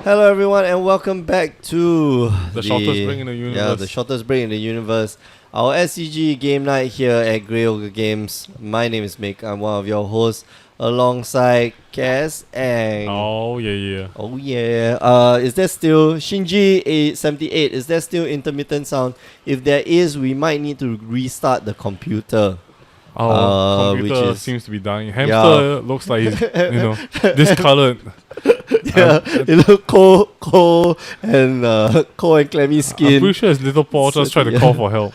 Hello everyone and welcome back to The shortest break in the universe. Yeah, the shortest break in the universe. Our SCG game night here at Grey Ogre Games. My name is Mick. I'm one of your hosts alongside Cass and Oh yeah. Oh yeah. Is there still Shinji 78? Is there still intermittent sound? If there is, we might need to restart the computer. Our which computer is- seems to be dying. Hamster looks like he's discolored. Yeah, it look cold and clammy I'm skin. pretty sure his little paw just tried to Yeah. call for help.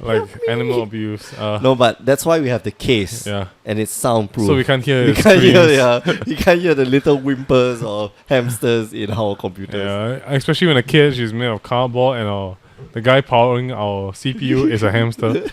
Like animal abuse. No, but that's why we have the case. Yeah. And it's soundproof. So we can't hear You his can't hear, screams. you can't hear the little whimpers of hamsters in our computers. Yeah, especially when a kid, she's made of cardboard and the guy powering our CPU is a hamster.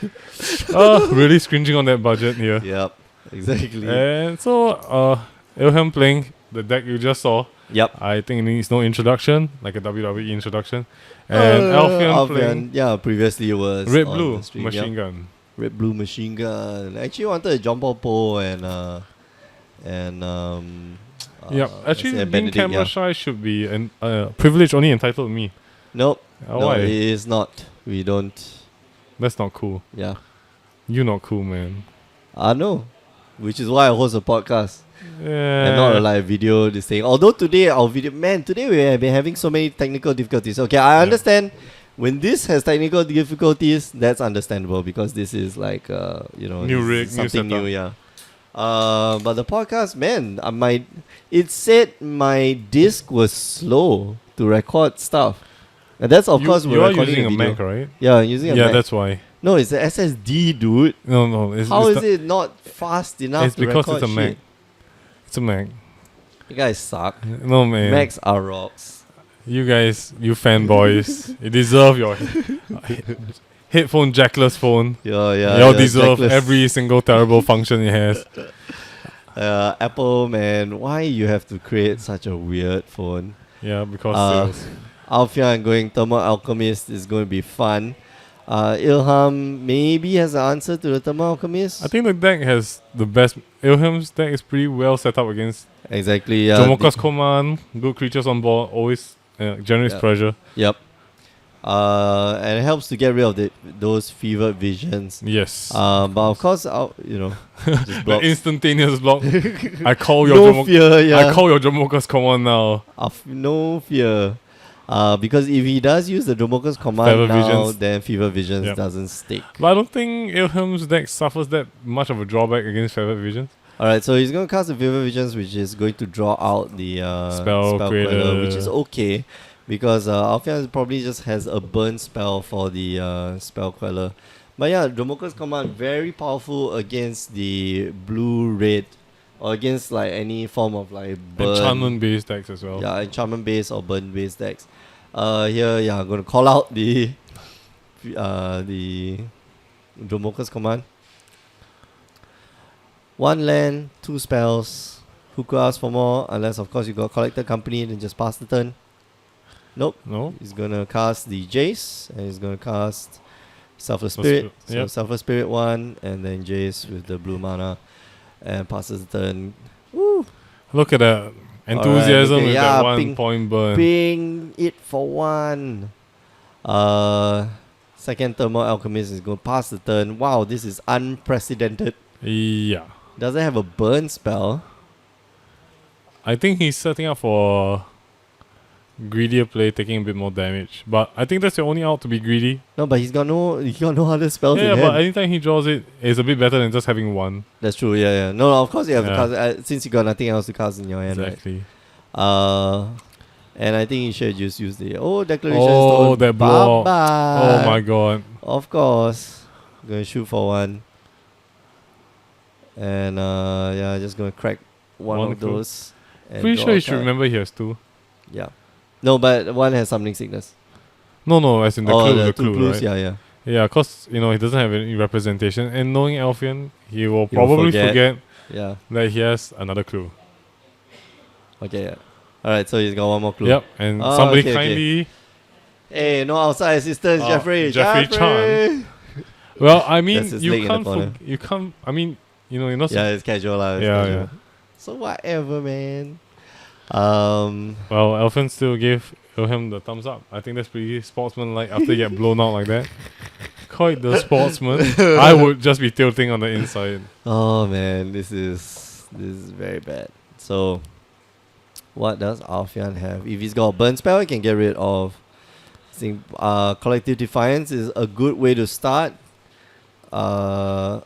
Really scringing on that budget here. Yep, exactly. And so, Ilham playing the deck you just saw. Yep. I think it needs no introduction, like a WWE introduction. And Alfian playing yeah, previously it was Red on Blue the stream, machine yep. gun. Red Blue machine gun. I actually wanted a John Paul Poe and Actually, being Benedict, camera yeah. shy should be a privilege only entitled to me. Nope. No, Why? it is not. We don't. That's not cool. Yeah. You not cool, man. I know. Which is why I host a podcast. Yeah. And not a live video this thing. Although today today we have been having so many technical difficulties. Okay, I understand when this has technical difficulties, that's understandable because this is like New rig, new something new, setup. yeah. But the podcast, man, it said my disc was slow to record stuff. And that's of course you we're are recording using a video. Mac, right? Yeah, I'm using a Yeah, Mac. that's why. No, it's an SSD, dude. No. How is it not fast enough It's to because record it's a Mac. shit? It's a Mac. You guys suck. No, man. Macs are rocks. You guys, you fanboys, you deserve your headphone jackless phone. Yeah. Y'all deserve jackless. every single terrible function it has. Apple, man, why you have to create such a weird phone? Yeah, because sales. Alfian going Thermal Alchemist is going to be fun. Ilham maybe has an answer to the Thermal Alchemist. I think the deck has the best. Ilham's deck is pretty well set up against Exactly, yeah. Jomoka's command, good creatures on board, always generates Yeah. pressure. Yep. And it helps to get rid of those fevered visions. Yes. But of course, just The blocks. instantaneous block. I call your No fear, yeah. I call your Jomoka's command now. No fear. Because if he does use the Domoka's command Fever now, Visions. then Fever Visions Yep. doesn't stick. But I don't think Ilham's deck suffers that much of a drawback against Feathered Visions. Alright, so he's going to cast the Fever Visions, which is going to draw out the Spell Queller, Creator. which is okay. Because Alfian probably just has a burn spell for the Spell Queller. But yeah, Domoka's command, very powerful against the blue-red, or against like any form of like burn. Enchantment based decks as well. Yeah, enchantment based or burn based decks. Here, I'm gonna call out the Dromoka's command. 1 land, 2 spells. Who could ask for more? Unless of course you got Collector Company, then just pass the turn. Nope. No? He's gonna cast the Jace, and he's gonna cast Selfless So Spirit. sp- So yep. Selfless Spirit 1, and then Jace with the blue mana, and passes the turn. Woo! Look at that. Enthusiasm okay, with yeah, that 1 ping- point burn. Bing it for 1. Second Thermal Alchemist is going to pass the turn. Wow, this is unprecedented. Yeah. Doesn't have a burn spell. I think he's setting up for greedier play, taking a bit more damage. But I think that's the only out to be greedy. No, but he's got no other spells Yeah, in but hand. anytime he draws it, it's a bit better than just having 1. That's true, yeah. No, of course you have to Yeah. cast, since you got nothing else to cast in your hand, Exactly. right? And I think you should just use the Declaration Oh, Stone. that block. Bye-bye. Oh my god. Of course. Gonna shoot for 1. And just gonna crack one of clue. those. and Pretty draw sure a you should card. remember he has 2. Yeah. No, but 1 has Summoning Sickness. No, as in the clue, the 2 clue, blues, right? yeah. Yeah, because, he doesn't have any representation. And knowing Alfian, he will He will probably forget. forget Yeah. that he has another clue. Okay, yeah. Alright, so he's got 1 more clue. Yep, and Oh, somebody okay, okay. kindly... Hey, no outside assistance, Oh, Jeffrey. Jeffrey Chan. Well, I mean, That's his you leg in the can't... corner. You can't... I mean, you're not... Yeah, it's casual. It's Yeah, casual. yeah. So whatever, man. Well, Elfin still gave him the thumbs up. I think that's pretty sportsmanlike after you get blown out like that. Quite the sportsman. I would just be tilting on the inside. Oh man, this is very bad. So, what does Alfian have? If he's got a burn spell, he can get rid of. I think Collective Defiance is a good way to start. And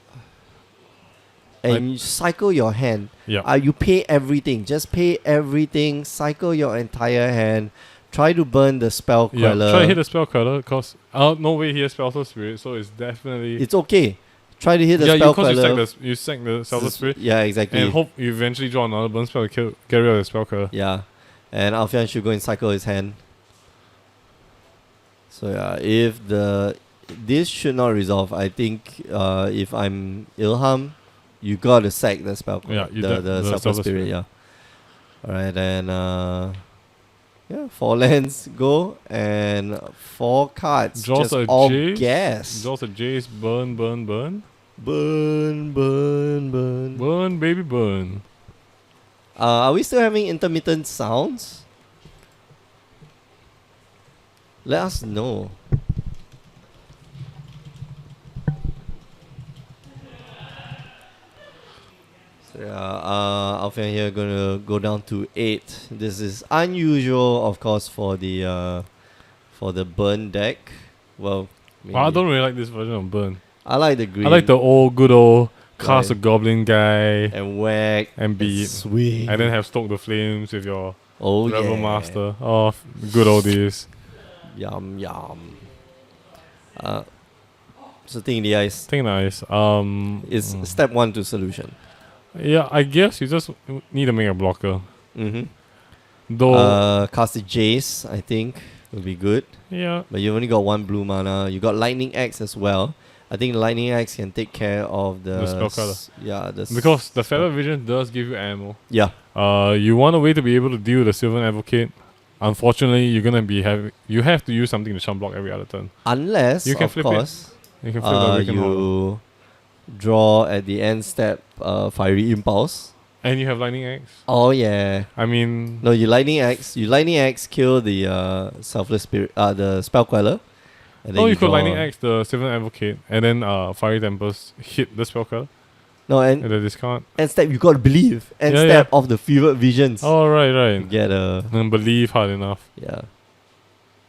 you cycle your hand. Yeah. You pay everything. Just pay everything. Cycle your entire hand. Try to burn the spell queller. Yeah. Try to hit the spell queller, cause no way he has Spellful Spirit, so it's definitely. It's okay. Try to hit the spell queller. You sack the Spellful Spirit. Yeah, exactly. And hope you eventually draw another burn spell to get rid of the spell queller. Yeah. And Alfian should go and cycle his hand. So yeah, if this should not resolve. I think if I'm Ilham, you gotta sack the spell. Yeah, the Spellful Spirit. Yeah. Alright, and 4 lands go and 4 cards. Draws just a all Jace. gas. Draws a Jace. Burn. Burn, burn, burn. Burn, baby, burn. Are we still having intermittent sounds? Let us know. So Alfian here gonna go down to 8. This is unusual, of course, for the burn deck. Well, I don't really like this version of burn. I like the green. I like the good old cast a Right. goblin guy and whack and beat, swing. and then have stoke the flames with your Oh Rebel yeah. Master. Oh, good old days. Yum yum. So thing in the ice Think nice. is step 1 to solution. Yeah, I guess you just need to make a blocker. Mm-hmm. Though, Cast a Jace, I think, would be good. yeah, But you only got 1 blue mana. You got Lightning Axe as well. I think Lightning Axe can take care of the spell color. Because the Feather Vision does give you ammo. yeah. You want a way to be able to deal with the Sylvan Advocate. Unfortunately, you're gonna be you have to use something to chump block every other turn. Unless You can of flip it. course You can flip the Awakened Horror. you draw at the end step Fiery Impulse. And you have Lightning Axe. Oh yeah. I mean, No, you Lightning Axe, kill the Selfless Spirit, the Spell Queller. And then you could draw- Lightning Axe the Sylvan Advocate, and then Fiery Tempest hit the spell card No, and and the discard. end step you gotta believe. End Yeah, step of the Fevered Visions. Oh, right. You get a And believe hard enough. yeah.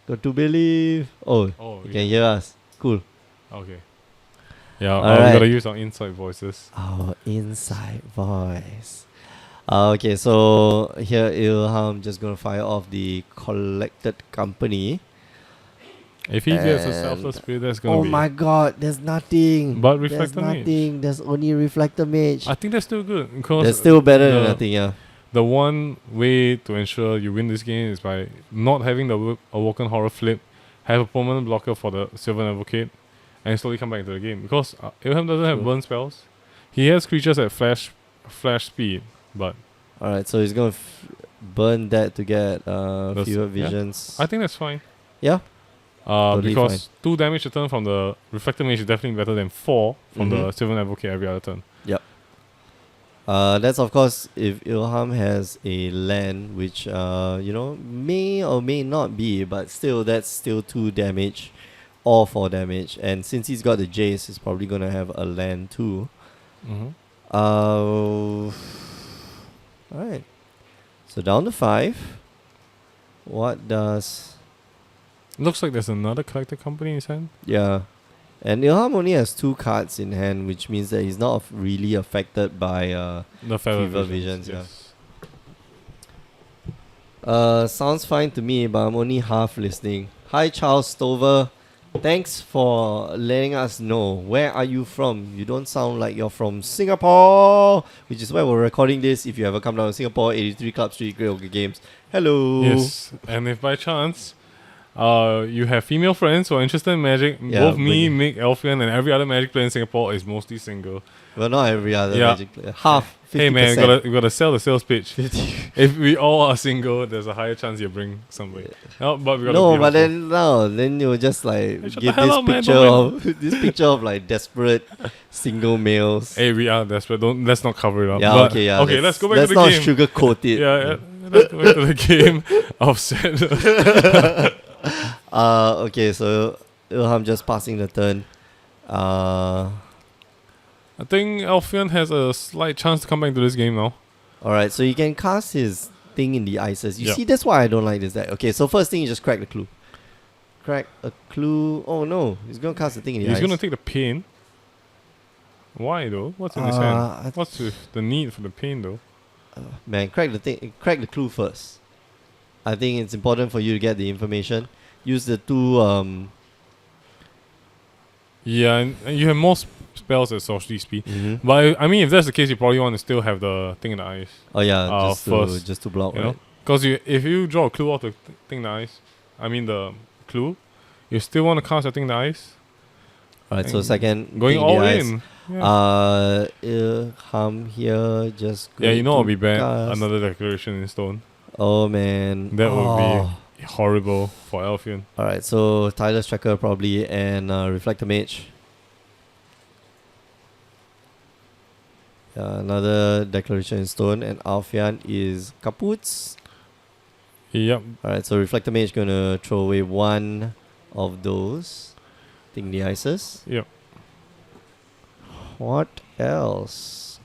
Got to believe. Oh, Oh, you can hear us. Cool. Okay. Yeah, we Alright. gotta use our inside voices. Our inside voice. Okay, so here Ilham just gonna fire off the Collected Company. If he gets a And- Selfless Spirit, that's gonna Oh be. my god, there's nothing. But There's Reflector Mage. nothing. There's only Reflector Mage. I think that's still good. Because That's still better than the- nothing, yeah. The one way to ensure you win this game is by not having the Awoken Horror flip, have a permanent blocker for the Sylvan Advocate, and slowly come back into the game. Because Ilham doesn't have True. burn spells. He has creatures at flash speed, but Alright, so he's gonna burn that to get That's- Fevered yeah. Visions. I think that's fine. Yeah. Totally Because 2 damage a turn from the Reflector Mage is definitely better than 4 from the Mhm. Sylvan Advocate every other turn. That's of course if Ilham has a land which may or may not be, but still that's still 2 damage or 4 damage. And since he's got the Jace, he's probably gonna have a land too. Alright. So down to 5. What does Looks like there's another Collector Company in his hand. yeah. And Ilham only has 2 cards in hand, which means that he's not really affected by The Feather Fever Visions, Visions, yeah. Sounds fine to me, but I'm only half listening. Hi Charles Stover. Thanks for letting us know. Where are you from? You don't sound like you're from Singapore, which is why we're recording this. If you ever come down to Singapore, 83 Club Street, Great Oak Games. Hello. Yes, and if by chance you have female friends who are interested in Magic, Yeah, both me, bring Mick, Elfian, and every other Magic player in Singapore is mostly single. Well, not every other Yeah. Magic player. Half. 50%. Hey man, we gotta sell the sales pitch. 50. If we all are single, there's a higher chance you bring somebody. No, but we gotta No, be but mindful. then you'll just like Hey, shut give the hell this up, man, picture don't of this picture of like desperate single males. Hey, we are desperate. Let's not cover it up. Yeah, But- okay, yeah. Okay, let's go back let's to the not game. sugarcoat it. Yeah, let's go back to the game. Upset. Okay, so Ilham just passing the turn. I think Alfian has a slight chance to come back to this game now. Alright, so you can cast his thing in the ices. You Yep. see, that's why I don't like this deck. Okay, so first thing, you just crack the clue. Crack a clue. Oh no, he's gonna cast the thing in the He's ice. gonna take the pain. Why though? What's in his I hand? What's the need for the pain though? Man, crack the clue first. I think it's important for you to get the information. Use the two Yeah, and you have more spells at sorcery speed. mhm. But I mean, if that's the case, you probably want to still have the thing in the ice. Oh yeah, first, just to block, You right? know, because if you draw a clue off the thing in the ice, I mean the clue, you still want to cast the thing in the ice. Alright, so And second Going thing all the ice. in. Yeah. Ilham here just Yeah, you know going it'll be to bad. cast. Another declaration in stone. Oh man, That would be Oh. horrible for Alfian. Alright, so Tyler's Tracker probably and Reflector Mage. Another Declaration in Stone, and Alfian is Kaputs. Yep. Alright, so Reflector Mage gonna throw away one of those. Think the ices. Yep. What else?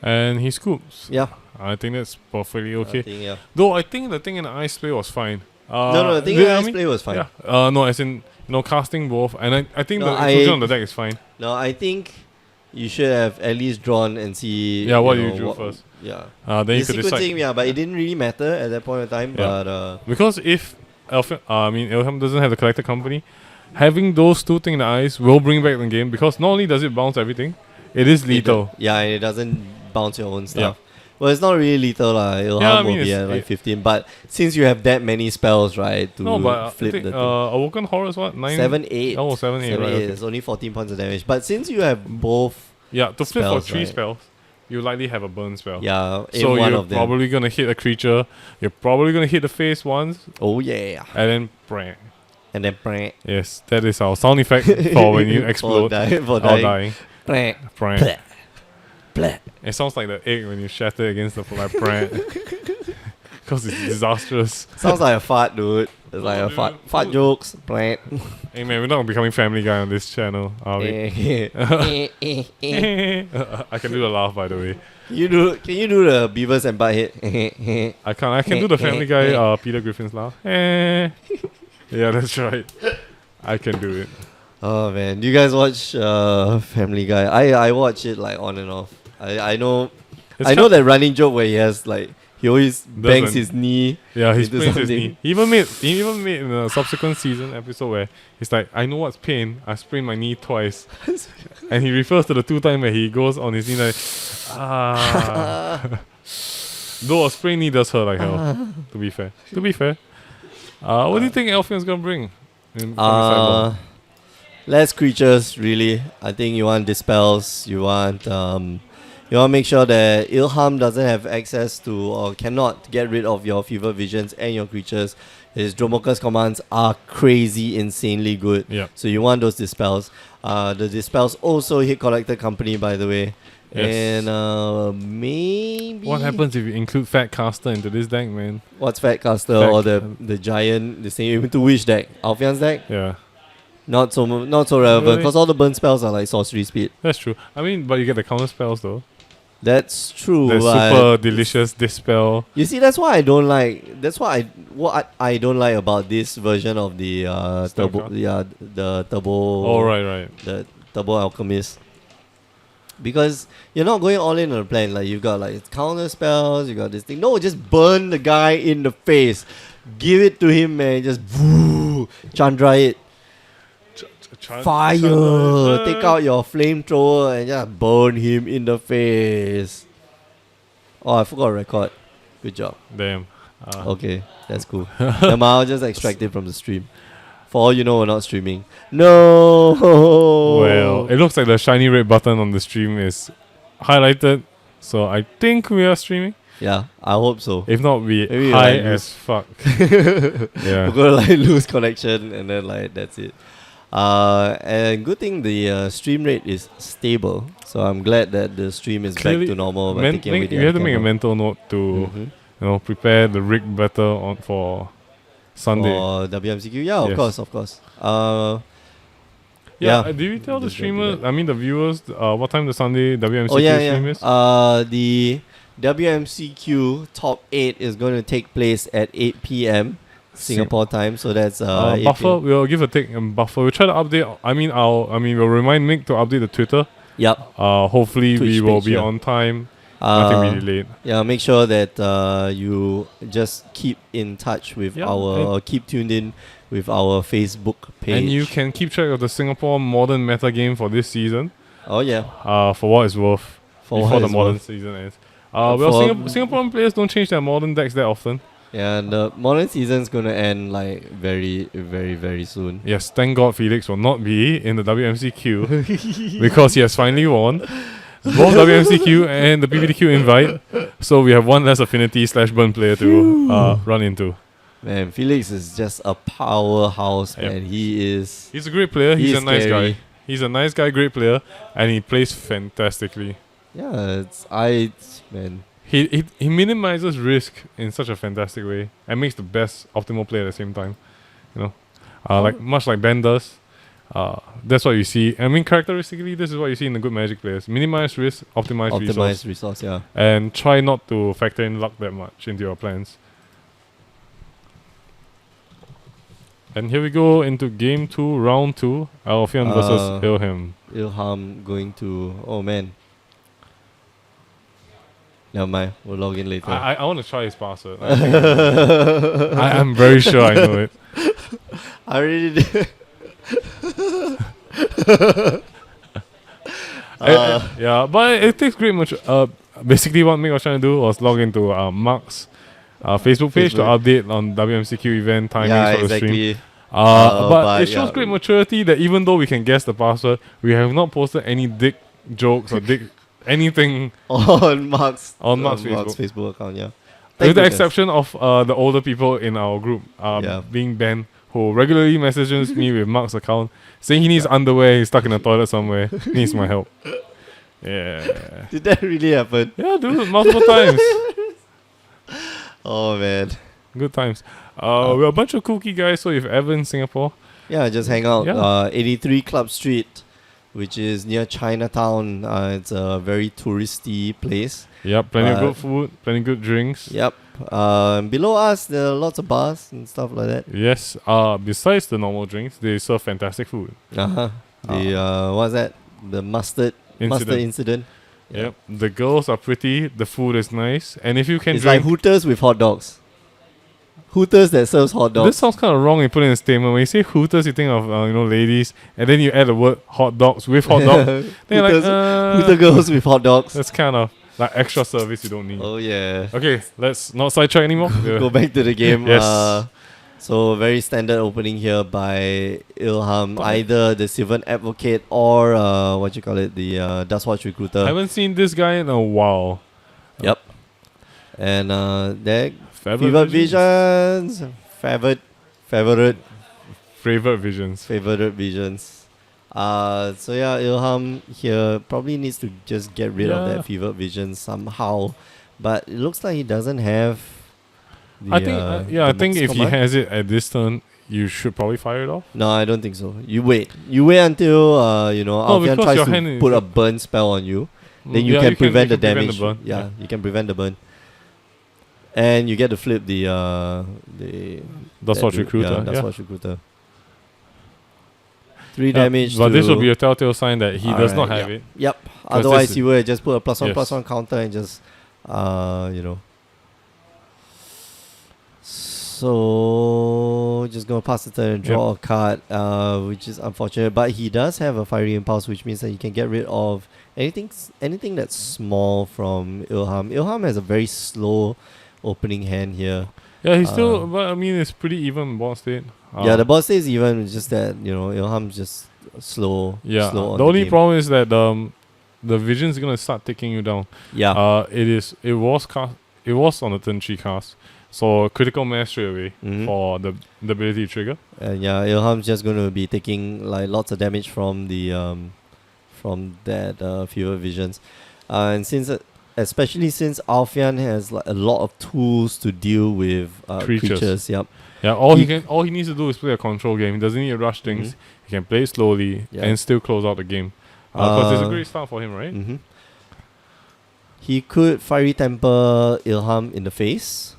And he scoops. Yeah. I think that's perfectly I okay. think, yeah. Though I think the thing in the ice play was fine. No, the thing you in know what I Ice mean? Play was fine. Yeah. No, as in casting both, and I think No, the inclusion on the deck is fine. No, I think you should have at least drawn and see. Yeah, what know, you drew first. Yeah. Then The you could decide. sequencing, yeah, but it didn't really matter at that point in time. Yeah. But Because if Ilham doesn't have the collector company, having those two things in the eyes will bring back the game, because not only does it bounce everything, it is lethal. Yeah, and it doesn't bounce your own stuff. Well, it's not really lethal, Ilham Yeah, I mean, will be it's- at like 15. But since you have that many spells, right, to No, but I flip think the thing. Awoken Horror is what? 9? 7, 8. Oh, 7, 8, right. Okay. It's only 14 points of damage. But since you have both, Yeah, to flip for spells, 3 right. spells, you likely have a burn spell. yeah, in So one you're of them. probably gonna hit a creature. You're probably gonna hit the face once, Oh, yeah. and then brang. And then, brang. Yes, that is our sound effect for when you For explode for or dying. dying. Brang. Brang. Bleh. Bleh. It sounds like the egg when you shatter against the like brang. Because it's disastrous. Sounds like a fart, dude. It's like No, a dude. fart jokes. Brang. Hey man, we're not becoming Family Guy on this channel, are we? I can do the laugh, by the way. Can you do the Beavis and Butthead? I can do the Family Guy Peter Griffin's laugh. Yeah, that's right. I can do it. Oh man, do you guys watch Family Guy? I watch it like on and off. I know It's I know kind- that running joke where he always bangs Doesn't- his knee. Yeah, he into sprains his something. knee. He even made in a subsequent season episode where he's like, I know what's pain. I sprained my knee twice. And he refers to the 2 times where he goes on his knee like, Though a sprained knee does hurt like hell. To be fair. What do you think Elfian's gonna bring? In Uh, less creatures really. I think you want dispels. You want to make sure that Ilham doesn't have access to or cannot get rid of your fever visions and your creatures. His Dromoka's commands are crazy, insanely good. Yeah. So you want those dispels. The dispels also hit Collector Company, by the way. Yes. And maybe What happens if you include Fat Caster into this deck, man? What's Fatcaster Fat- or the giant? The same to which deck? Alfian's deck? Yeah, Not so relevant Really? because all the burn spells are like sorcery speed. that's true. I mean, but you get the counter spells though. That's true. The but super delicious dispel. You see, that's why I don't like. That's what I don't like about this version of the Spell turbo. card? Yeah, the turbo. Oh, right. The turbo alchemist. Because you're not going all in on the plan. Like you've got like counter spells. You got this thing. No, just burn the guy in the face. Give it to him, man. Just woo, Chandra it. Fire! Take out your flamethrower and just burn him in the face. Oh, I forgot to record. Good job. Damn. Okay, that's cool. I'll just extract it from the stream. For all you know, we're not streaming. No! Well, it looks like the shiny red button on the stream is highlighted. So I think we are streaming. Yeah, I hope so. If not, we Maybe high like as fuck. We're Yeah. gonna like lose connection and then like that's it. And good thing the stream rate is stable. So I'm glad that the stream is Clearly, back to normal. By taking away the you have to make a camera. mental note to Mhm. prepare the rig better on for Sunday. For WMCQ, yeah, of Yes. course, of course. Yeah, yeah. do you tell the Just gotta do streamers, that. I mean the viewers, what time the Sunday WMCQ Oh yeah, stream yeah. is? The WMCQ top 8 is going to take place at 8 p.m. Singapore time. So that's 8 Buffer, p.m. we'll give a take and Buffer. We'll try to update. We'll remind Mick to update the Twitter. Yep. Hopefully we Twitch will page, be yeah. on time. Nothing really late. Yeah, make sure that you just keep in touch with or keep tuned in with our Facebook page. And you can keep track of the Singapore modern meta game for this season. Oh yeah. For what it's worth. Before what the it's modern worth. season ends. For- Singaporean players don't change their modern decks that often. Yeah, and the modern season's gonna end like very, very, very soon. Yes, thank God Felix will not be in the WMCQ because he has finally won both WMCQ and the PPTQ invite. So we have one less affinity / burn player to run into. Man, Felix is just a powerhouse, Yep. man. He's a great player. He's a He's nice scary. guy. He's a nice guy, great player, and he plays fantastically. Yeah, man. He minimizes risk in such a fantastic way and makes the best optimal play at the same time. Much like Ben does. That's what you see. I mean, characteristically, this is what you see in the good Magic players: minimize risk, optimize resource, resource, yeah. and try not to factor in luck that much into your plans. And here we go into game 2, round 2, Alfian versus Ilham. Ilham going to. Oh man. Never mind. We'll log in later. I want to try his password. I'm very sure I know it. I already did. Yeah, but it takes great much. Basically, what Mick was trying to do was log into Mark's Facebook page to update on WMCQ event timings Yeah, for the stream. exactly. But it shows great maturity that even though we can guess the password, we have not posted any dick jokes or dick anything on Mark's Facebook. account, yeah. With Thank the goodness. exception of the older people in our group, being Ben, who regularly messages me with Mark's account, saying he needs underwear, he's stuck in the toilet somewhere, needs my help. Yeah. Did that really happen? Yeah, dude, multiple times. Oh man. Good times. We're a bunch of kooky guys, so if ever in Singapore, Yeah, just hang out. Yeah. 83 Club Street, which is near Chinatown. It's a very touristy place. yep, plenty of good food, plenty of good drinks. Yep. Below us, there are lots of bars and stuff like that. Yes, besides the normal drinks, they serve fantastic food. Uh-huh. What's that? The mustard incident. Yep, the girls are pretty, the food is nice, and if you can It's drink... like Hooters with hot dogs. Hooters that serves hot dogs. This sounds kind of wrong when you put in a statement. When you say Hooters, you think of ladies, and then you add the word hot dogs with hot dog. Then you're like, Hooter girls with hot dogs. that's kind of like extra service you don't need. Oh yeah. Okay, let's not sidetrack anymore. Go back to the game. Yes. So very standard opening here by Ilham, either the Sylvan Advocate or the Dustwatch Recruiter. I haven't seen this guy in a while. Yep. And there Favorite Visions. Favorite visions. visions. So yeah, Ilham here probably needs to just get rid of that fevered vision somehow, but it looks like he doesn't have. I think if he command. has it at this turn, you should probably fire it off. No, I don't think so. You wait until Alfian because tries your to hand is put a like- burn spell on you. Then you can prevent the damage. burn. Yeah, you can prevent the burn. And you get to flip the That's what recruiter. Yeah, that's Yeah. what recruiter. 3 damage. But this to- will be a telltale sign that he does not Alright, have it. Yep. this Otherwise, is- you would just put a +1 Yes. +1 counter and just So just gonna pass the turn and draw a card, which is unfortunate. But he does have a fiery impulse, which means that he can get rid of anything that's small from Ilham. Ilham has a very slow opening hand here. Yeah, he's still. But I mean, it's pretty even board state. Yeah, the boss is even. It's just that Ilham's just slow. Yeah. slow on The only game. problem is that the vision's gonna start taking you down. Yeah. It was on the turn 3 cast. So critical mass straight away Mhm. for the ability to trigger. And yeah, Ilham's just going to be taking like lots of damage from the from that fever visions, and since especially since Alfian has like a lot of tools to deal with creatures. Yep. Yeah, all he needs to do is play a control game. He doesn't need to rush things. Mhm. He can play it slowly Yeah. and still close out the game. Because it's a Uh, great start for him, right? Mhm. He could Fiery Temper Ilham in the face.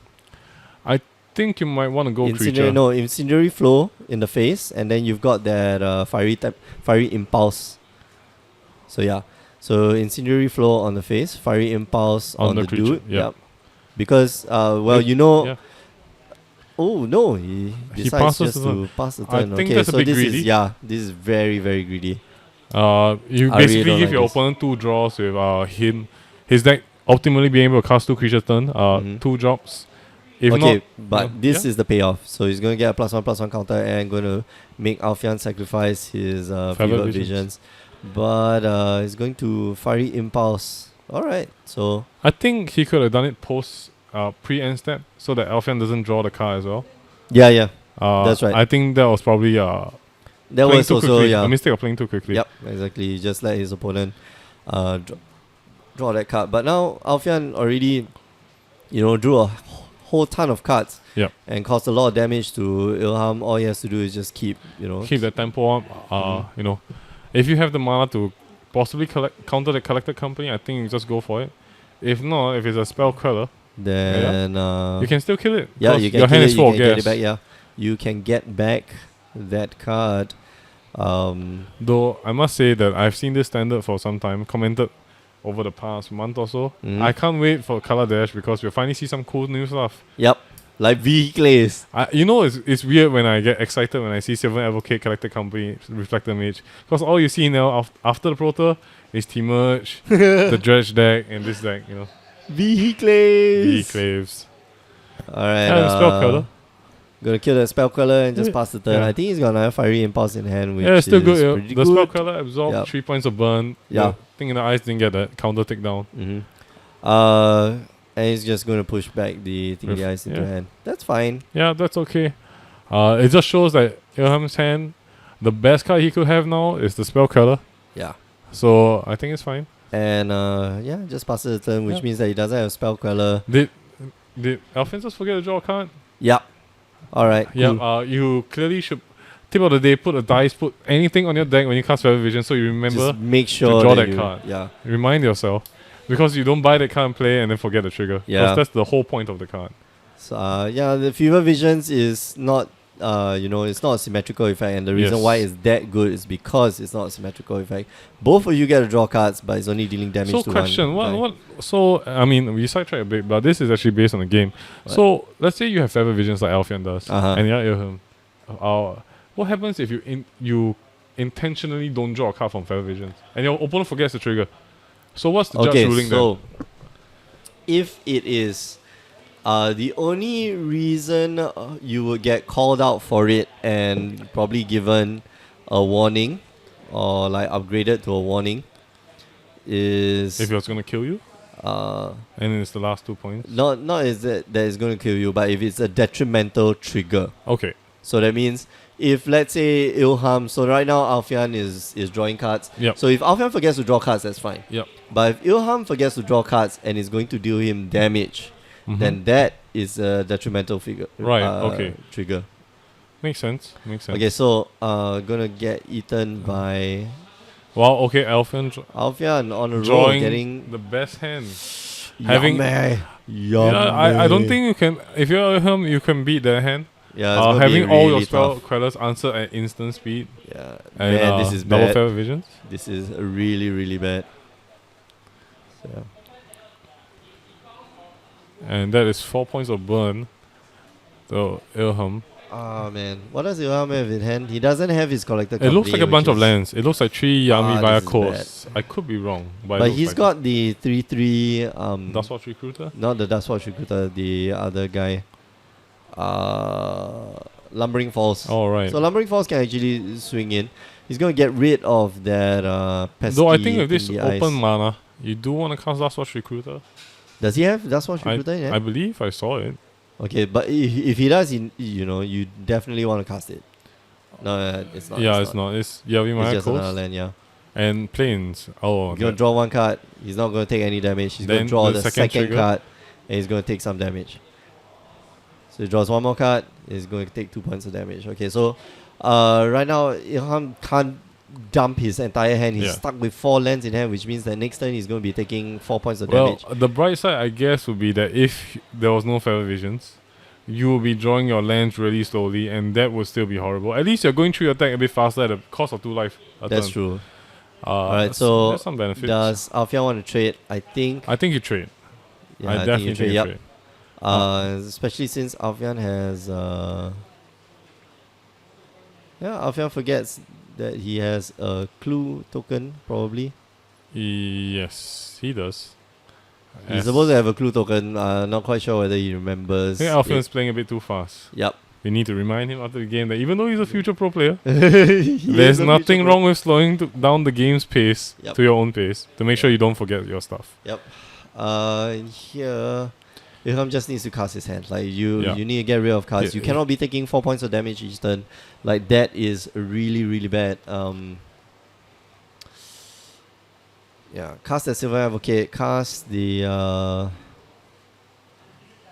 Think you might want to go Incendiary, creature. no, Incendiary Flow in the face, and then you've got that Fiery Impulse. So yeah, so Incendiary Flow on the face, Fiery Impulse On on the the creature, dude. yep. Because well, If- you know. yeah. Oh no, he He decides passes just the to pass the I turn. think Okay, that's a so bit this greedy. is this is very very greedy. You I really basically don't give like your this. opponent 2 draws with his deck ultimately being able to cast 2 creatures turn, Mhm. 2 drops. If Okay, not, but this yeah. is the payoff. So he's going to get a +1/+1 counter and going to make Alfian sacrifice his Fever Fever Visions. Visions. But he's going to Fiery Impulse. Alright, so I think he could have done it post pre-end step so that Alfian doesn't draw the card as well. yeah. That's right. I think that was probably That playing was too also, quickly. yeah. A mistake of playing too quickly. Yep, exactly. He just let his opponent draw that card. But now Alfian already, drew a whole ton of cards. Yep. And caused a lot of damage to Ilham. All he has to do is just keep, Keep the tempo up. If you have the mana to possibly counter the collected company, I think you just go for it. If not, if it's a spell queller, then you can still kill it. yeah, 'cause you can your kill hand it, is you full can of get gas. it back. Yeah, you can get back that card. Though I must say that I've seen this standard for some time, commented over the past month or so. Mhm. I can't wait for Color Dash because we'll finally see some cool new stuff. Yep, like vehicles. It's weird when I get excited when I see Silver Advocate Collected Company Reflector Mage, because all you see now after the Proto is T-Merge, the Dredge deck, and this deck. Vehicles. Claves. Alright. Yeah, spell queller. Gonna kill the spell queller and just Yeah. pass the turn. Yeah. I think he's got another Fiery Impulse in hand, which Yeah, it's still is good. Yeah. pretty The good. spell queller absorbed Yep. 3 points of burn. Yeah. The thing in the eyes didn't get that counter takedown. And he's just gonna push back the thing in the ice into Yeah. hand. That's fine. Yeah, that's okay. It just shows that Ilham's hand, the best card he could have now is the spell queller. Yeah. So I think it's fine. And just passes the turn, which Yeah. means that he doesn't have spell queller. Did Alfian just forget to draw a card? Yep. Alright. Yeah. Cool. You clearly should. Tip of the day: put a dice, put anything on your deck when you cast Fever Vision, so you remember. Just make sure draw that that card. Yeah. Remind yourself, because you don't buy that card and play and then forget the trigger. Yeah. Because that's the whole point of the card. So the Fever Visions is not it's not a symmetrical effect, and the reason Yes. why it's that good is because it's not a symmetrical effect. Both of you get to draw cards, but it's only dealing damage So to question, one. what? So I mean, we sidetrack a bit, but this is actually based on the game. What? So let's say you have Fever Visions like Alfian does, Uh-huh. and you're Ilham. What happens if you intentionally don't draw a card from Fever Visions and your opponent forgets the trigger? So what's the judge ruling so if it is the only reason you would get called out for it and probably given a warning or like upgraded to a warning is then? If it's gonna kill you, uh and it's the last 2 points. not is that is going to kill you, but if it's a detrimental trigger. Okay. So that means if let's say Ilham, so right now Alfian is drawing cards. Yep. So if Alfian forgets to draw cards, that's fine. Yep. But if Ilham forgets to draw cards and is going to deal him damage, Mhm. then that is a detrimental figure. Right, okay. Trigger. Makes sense. Okay, so gonna get eaten by Well, okay, Alfian Alfian on a roll, drawing getting the best hand. Having- Yummy. Yeah, I don't think you can. If you're Ilham, you can beat that hand. Yeah, it's gonna be Having all your really spell tough. quellers answer at instant speed. Yeah, And, man, this is double bad. Fever Visions. This is really really bad. So, yeah. And that is 4 points of burn. So Ilham. Oh man, what does Ilham have in hand? He doesn't have his collector. It looks like a bunch of lands. It looks like 3 Yami via this is course. I could be wrong, but, it But looks he's like got the 3/3 Dustwatch Recruiter. not the Dustwatch Recruiter, the other guy. Lumbering Falls. Oh right. So Lumbering Falls can actually swing in. He's gonna get rid of that pesky Though I think with this thingy open eyes. mana, you do want to cast Dustwatch Recruiter. Does he have Dustwatch Recruiter in I hand? believe I saw it. Okay, but if he does, you definitely want to cast it. No, it's not. Yeah, it's not. It's Yavi It's Maya just another Coast land, yeah. and planes. Oh, He's gonna draw one card. He's not gonna take any damage. He's gonna Then draw the the second second trigger. card, and he's gonna take some damage. So he draws one more card. He's going to take 2 points of damage. Okay, so right now Ilham can't dump his entire hand. He's Yeah. stuck with 4 lands in hand, which means that next turn he's going to be taking 4 points of Well, damage. the bright side, I guess, would be that if there was no Feather Visions, you will be drawing your lands really slowly, and that would still be horrible. At least you're going through your deck a bit faster at the cost of 2 life. That's true. Alright, so there's some benefits. Does Alfian want to trade? I think. I think you trade. Yeah, I think definitely you think you Yep. trade. Especially since Alfian has. Alfian forgets that he has a clue token, probably. Yes, he does. He's supposed to have a clue token. Not quite sure whether he remembers. I think Alfian's playing a bit too fast. Yep. We need to remind him after the game that even though he's a future pro player, He is there's a nothing future wrong with slowing down the game's pace Yep. to your own pace to make sure you don't forget your stuff. Yep. Here, Ilham just needs to cast his hand. Like Yeah. you need to get rid of cards. Yeah, You cannot be taking 4 points of damage each turn. Like that is really really bad. Cast the Silver Advocate. Cast the.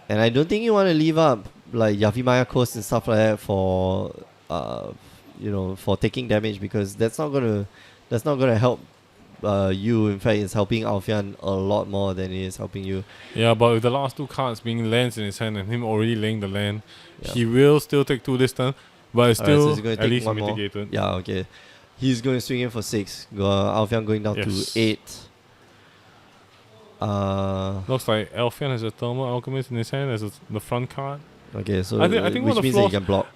And I don't think you want to leave up like Yavimaya Coast and stuff like that for for taking damage, because that's not gonna help you. In fact, it's helping Alfian a lot more than it is helping you. Yeah, but with the last 2 cards being lands in his hand and him already laying the land, Yeah. he will still take 2 this turn, but it's Alright, so still he's gonna at take least one more. mitigated. Yeah, okay. He's going to swing in for 6. Alfian going down Yes. to 8. Looks like Alfian has a Thermal Alchemist in his hand as the front card. Okay, so I think one which of the means that you flaws- can block.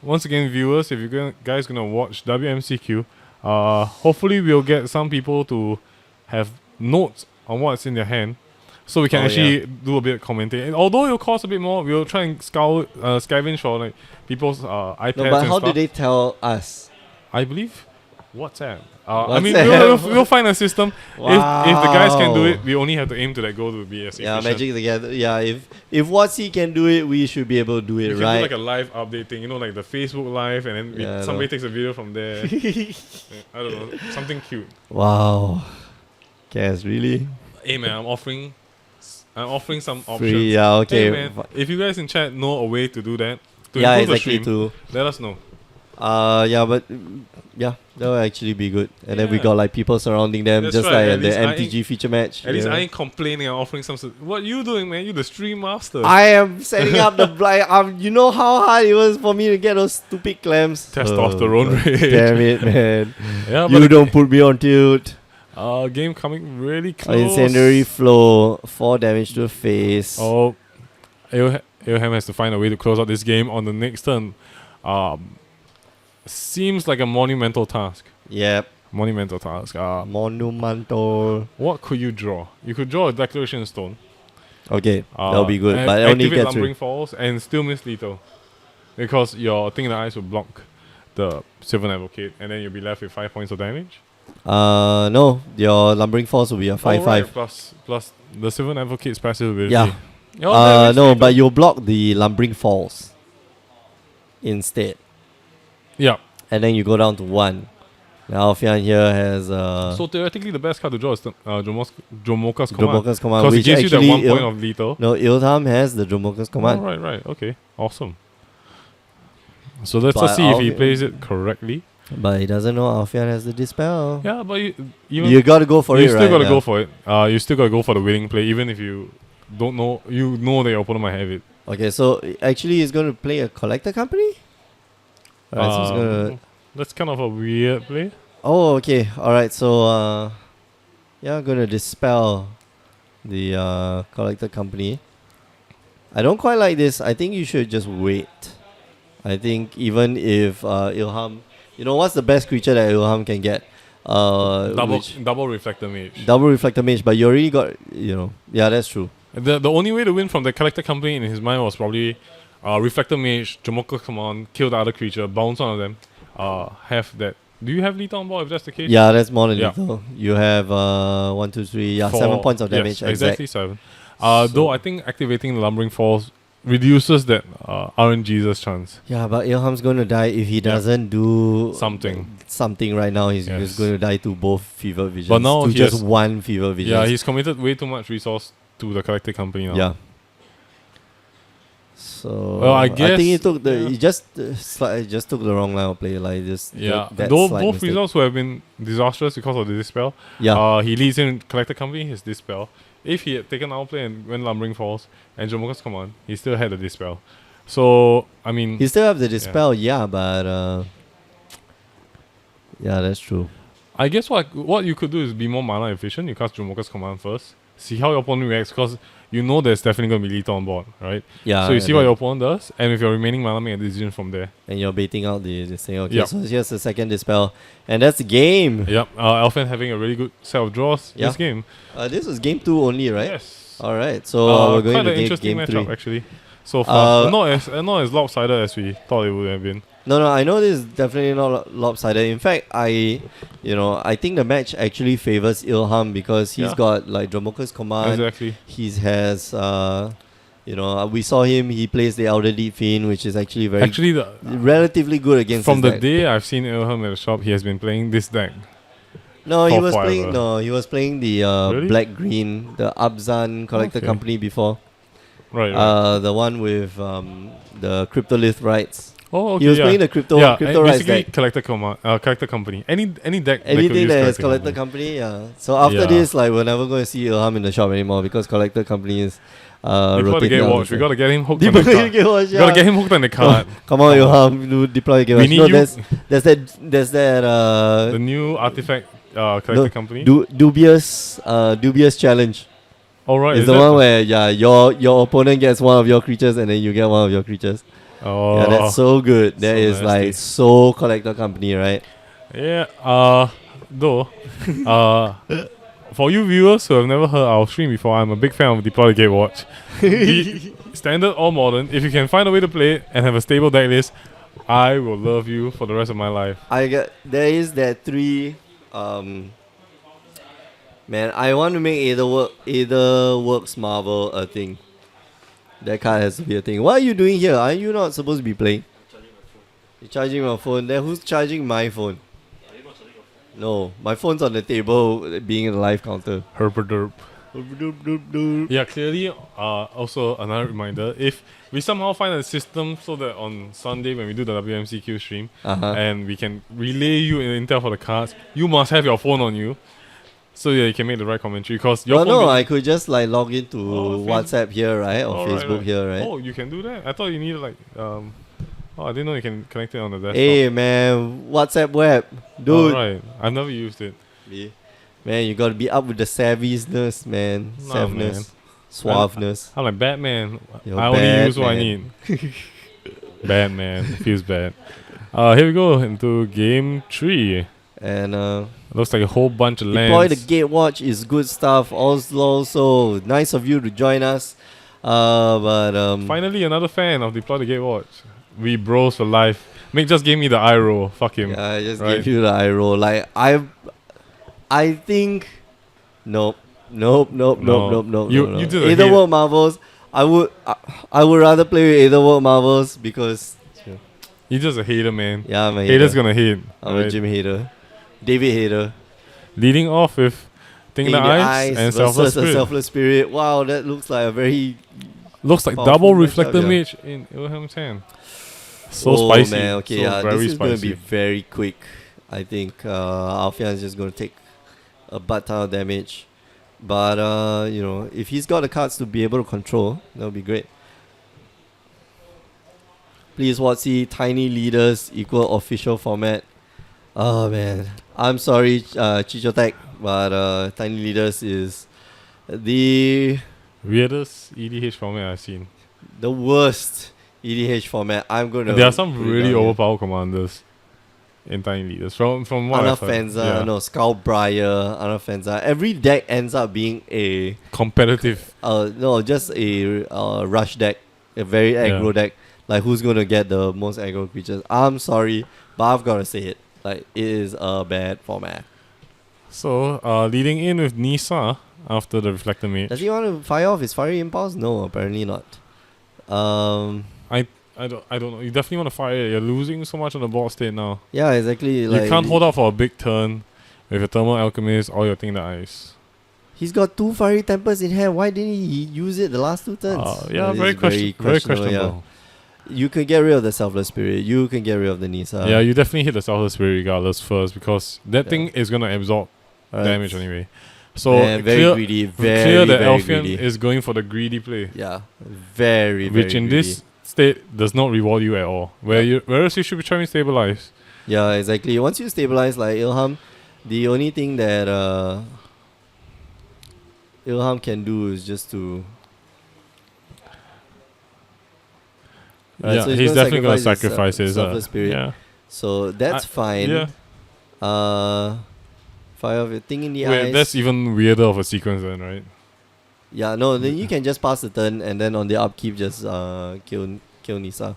Once again, viewers, if you guys gonna watch WMCQ, hopefully we'll get some people to have notes on what's in their hand, so we can actually do a bit of commenting. And although it'll cost a bit more, we'll try and scavenge for like people's iPads. No, but and how stuff. did they tell us? I believe WhatsApp. I mean, WhatsApp. we'll find a system. If the guys can do Wow. it, we only have to aim to that goal to be as Yeah, efficient. Magic together. Yeah, if Watsy can do it, we should be able to do it, We can right? do like a live update thing, like the Facebook live, and then Yeah, I somebody know. takes a video from there. I don't know, something cute. Wow. Cass, really? Hey man, I'm offering some options. Free, yeah, okay. Hey man, if you guys in chat know a way to do that, to Yeah, improve exactly the stream, too. let us know. That would actually be good. And then we Yeah. got like people surrounding them, That's just right, like at at the least I MTG feature match. At least yeah. I ain't complaining. I'm offering some. What you doing, man? You the stream master. I am setting up the blind. You know how hard it was for me to get those stupid clams. Testosterone God rage. Damn it, man! Yeah, You don't put me on tilt. Game coming really close. Incendiary flow, 4 damage to the face. Oh, Abraham has to find a way to close out this game on the next turn. Seems like a monumental task. Yep, Monumental task. monumental. What could you draw? You could draw a Declaration Stone. Okay, that'll be good, and but it only activate gets Lumbering Falls and still miss lethal, because your Thing in the Eyes will block the Sylvan Advocate, and then you'll be left with 5 points of damage. No, your lumbering force will be a 5/5. Right, plus the Sylvan Advocate's passive ability. Yeah. Oh, No, but you'll block the lumbering falls instead, yeah. and then you go down to 1. Now Alfian here has So theoretically, the best card to draw is Dromoka's Command, Dromoka's command, because it which gives you that actually 1 point of lethal. no, Ilham has the Dromoka's command. Oh, right, okay, awesome. So let's But just see if he Alfian- plays it correctly. But he doesn't know Alfian has the dispel. Yeah, but You gotta go for you it, still right? gotta Yeah. go for it. You still gotta go for the winning play, even if you don't know. You know that your opponent might have it. Okay, so actually he's gonna play a collector company? Alright, so he's gonna... That's kind of a weird play. Oh, okay. Alright, so I'm gonna dispel the collector company. I don't quite like this. I think you should just wait. I think even if Ilham... what's the best creature that Ilham can get? Double Reflector Mage. Double Reflector Mage, but you already got, Yeah, that's true. The only way to win from the collector company in his mind was probably Reflector Mage, Jamoka Command, kill the other creature, bounce one of them, have that. Do you have lethal on board if that's the case? Yeah, that's more than Yeah. lethal. You have 1, 2, 3, 7 points of damage. Yes, exactly 7. Though I think activating the Lumbering Falls reduces that RNG's chance. Yeah, but Ilham's going to die if he doesn't do something right now. He's just going to die to both Fever Visions. But now to he just has, one Fever Vision. Yeah, he's committed way too much resource to the collected company now. Yeah. So Well, I I guess think he took he just took the wrong line of play. Like just though both mistake. results would have been disastrous because of the dispel. Yeah. He leads in collected company, his dispel. If he had taken outplay and when Lumbering falls and Jomoka's command, he still had the dispel. So I mean, he still have the dispel, but yeah, that's true. I guess what you could do is be more mana efficient. You cast Jomoka's command first. See how your opponent reacts, because you know there's definitely going to be lethal on board, right? Yeah. So you see what your opponent does, and with your remaining mana, make a decision from there. And you're baiting out the thing. Okay, so here's the second dispel. And that's the game. Yep. Elfen having a really good set of draws this game. This was game 2 only, right? Yes. Alright, so we're going quite to an interesting game matchup, 3. actually. So far. Not as lopsided as we thought it would have been. No, I know this is definitely not lopsided. In fact, I think the match actually favors Ilham because he's got like Dromoka's command. Exactly. He has we saw him. He plays the Elder Deep Fiend, which is actually relatively good against. From the deck. day I've seen Ilham at the shop, he has been playing this deck. No, he was playing the Really? black green, the Abzan Collector Company before. Right. The one with the Cryptolith rights. Oh, okay. He was playing the crypto rights basically deck. collector company. Any deck. Anything that has collector company, yeah. So after this, like we're never going to see Ilham in the shop anymore because collector company is deploy the Gatewatch. We gotta get him hooked on deploy the card. Gatewatch, We gotta get him hooked on the card. Come on, Ilham, do deploy Gatewatch. We need you. There's that the new artifact collector company. Dubious challenge. All right. It's the one where your opponent gets one of your creatures and then you get one of your creatures. Oh, yeah, that's so good. That is nasty. like so collector company, right? Yeah. For you viewers who have never heard our stream before, I'm a big fan of Deploy the Gatewatch. Be standard or modern, if you can find a way to play it and have a stable deck list, I will love you for the rest of my life. There is that 3 man, I want to make either works Marvel a thing. That card has to be a thing. What are you doing here? Are you not supposed to be playing? You're charging my phone. Then who's charging my phone? No, my phone's on the table being a live counter. Herpaderp. Yeah, clearly, also another reminder, if we somehow find a system so that on Sunday when we do the WMCQ stream, and we can relay you in intel for the cards, you must have your phone on you so that you can make the right commentary. Because your phone I could just like log into WhatsApp here, right? Or Facebook here, right? Oh, you can do that? I thought you needed like, I didn't know you can connect it on the desktop. Hey man, WhatsApp web. Dude. Right. I've never used it. Yeah. Man, you gotta be up with the savviness, man. Savviness. Suaveness. I'm like Batman. You're I only use what I need. Batman. Feels bad. Here we go into game 3. And looks like a whole bunch of lands. Deploy the Gatewatch is good stuff. Also, nice of you to join us. Finally, another fan of Deploy the Gatewatch. We bros for life. Mick just gave me the eye roll. Fuck him. Yeah, I just gave you the eye roll. Like I think nope. You do the Aetherworld Marvels. I would rather play with Aetherworld Marvels because you're just a hater, man. Yeah, I'm a hater. Haters gonna hate. I'm a Jim hater. David hater. Leading off with Thing in the Eyes and Selfless Spirit. Wow, that looks like a very looks like double Reflector Mage in Ilham's hand. So spicy. Man, okay, very this is going to spicy. be very quick. I think Alfian is just going to take a butt ton of damage. But, if he's got the cards to be able to control, that would be great. Please, WotC, Tiny Leaders equal official format. Oh, man. I'm sorry, Chichotech, but Tiny Leaders is the weirdest EDH format I've seen. The worst EDH format. I'm going to... There are some really overpowered commanders in Tiny Leaders. From what I've heard. Anafenza, Skullbriar, Anafenza. Every deck ends up being a... competitive. Just a rush deck. A very aggro deck. Like, who's going to get the most aggro creatures? I'm sorry, but I've got to say it. Like, it is a bad format. So, leading in with Nisa after the Reflector Mage. Does he want to fire off his Fiery Impulse? No, apparently not. I don't know. You definitely want to fire it. You're losing so much on the board state now. Yeah, exactly. You Like, can't hold out for a big turn with your Thermal Alchemist or your Thing in the Ice. he's got 2 Fiery Tempers in hand. Why didn't he use it the last 2 turns? Yeah, This very, is very questionable. Yeah. You can get rid of the Selfless Spirit. You can get rid of the Nisa. Yeah, you definitely hit the Selfless Spirit regardless first because that Yeah. thing is gonna absorb Alright. damage anyway. So Man, very clear, greedy. clear the Very Elfian greedy. is going for the greedy play, Yeah, very, which very in greedy. this state does not reward you at all. Whereas you should be trying to stabilize. Yeah, exactly. Once you stabilize like Ilham, the only thing that Ilham can do is just to... Yeah, so he's definitely gonna sacrifice his his Selfless Spirit. Yeah, So that's fine. yeah. Fire of your thing in the Wait, eyes. that's even weirder of a sequence then, right? Yeah, no, then you can just pass the turn and then on the upkeep just kill Nisa.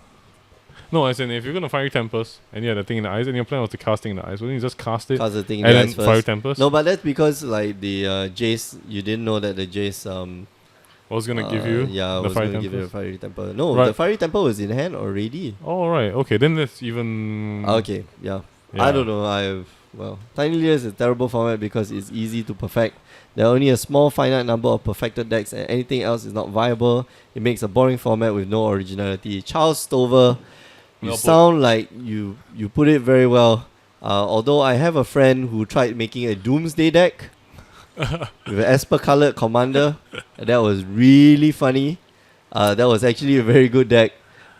No, as in if you're gonna fire Tempest and you had the thing in the eyes and your plan was to cast thing in the eyes, wouldn't you just cast it Cast the thing in and the then eyes fire first. Tempest? No, but that's because like the Jace, you didn't know that the Jace was gonna give you yeah, the was fire gonna give you a Tempest. Fiery Temple. No, Right. the Fiery Temple was in hand already. Oh right, okay, then that's even Okay, yeah. yeah. I don't know. Tiny Leader is a terrible format because it's easy to perfect. There are only a small finite number of perfected decks and anything else is not viable. It makes a boring format with no originality. Charles Stover, you Well put. sound like you put it very well. Although I have a friend who tried making a Doomsday deck with an Esper colored commander. That was really funny. That was actually a very good deck.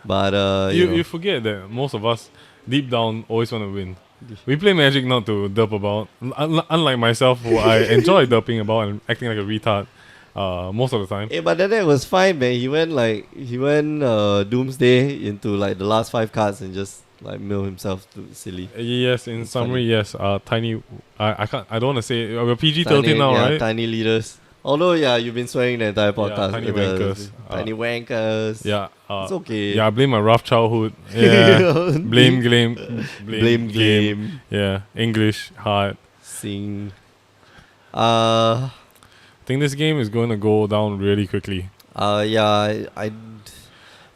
But you know. You forget that most of us deep down always want to win. We play Magic not to derp about. Unlike myself, who I enjoy derping about and acting like a retard most of the time. But that deck was fine, man. He went Doomsday into like the last 5 cards and just like mill himself to silly. Yes, in It's summary, funny. yes. Tiny. I can't. I don't want to say. We're PG-13 now, yeah, right? Tiny leaders. Although you've been swearing the entire podcast. tiny with the wankers. Tiny wankers. Yeah. It's okay. Yeah, I blame my rough childhood. Yeah. blame game. Yeah, English hard. Sing. I think this game is going to go down really quickly.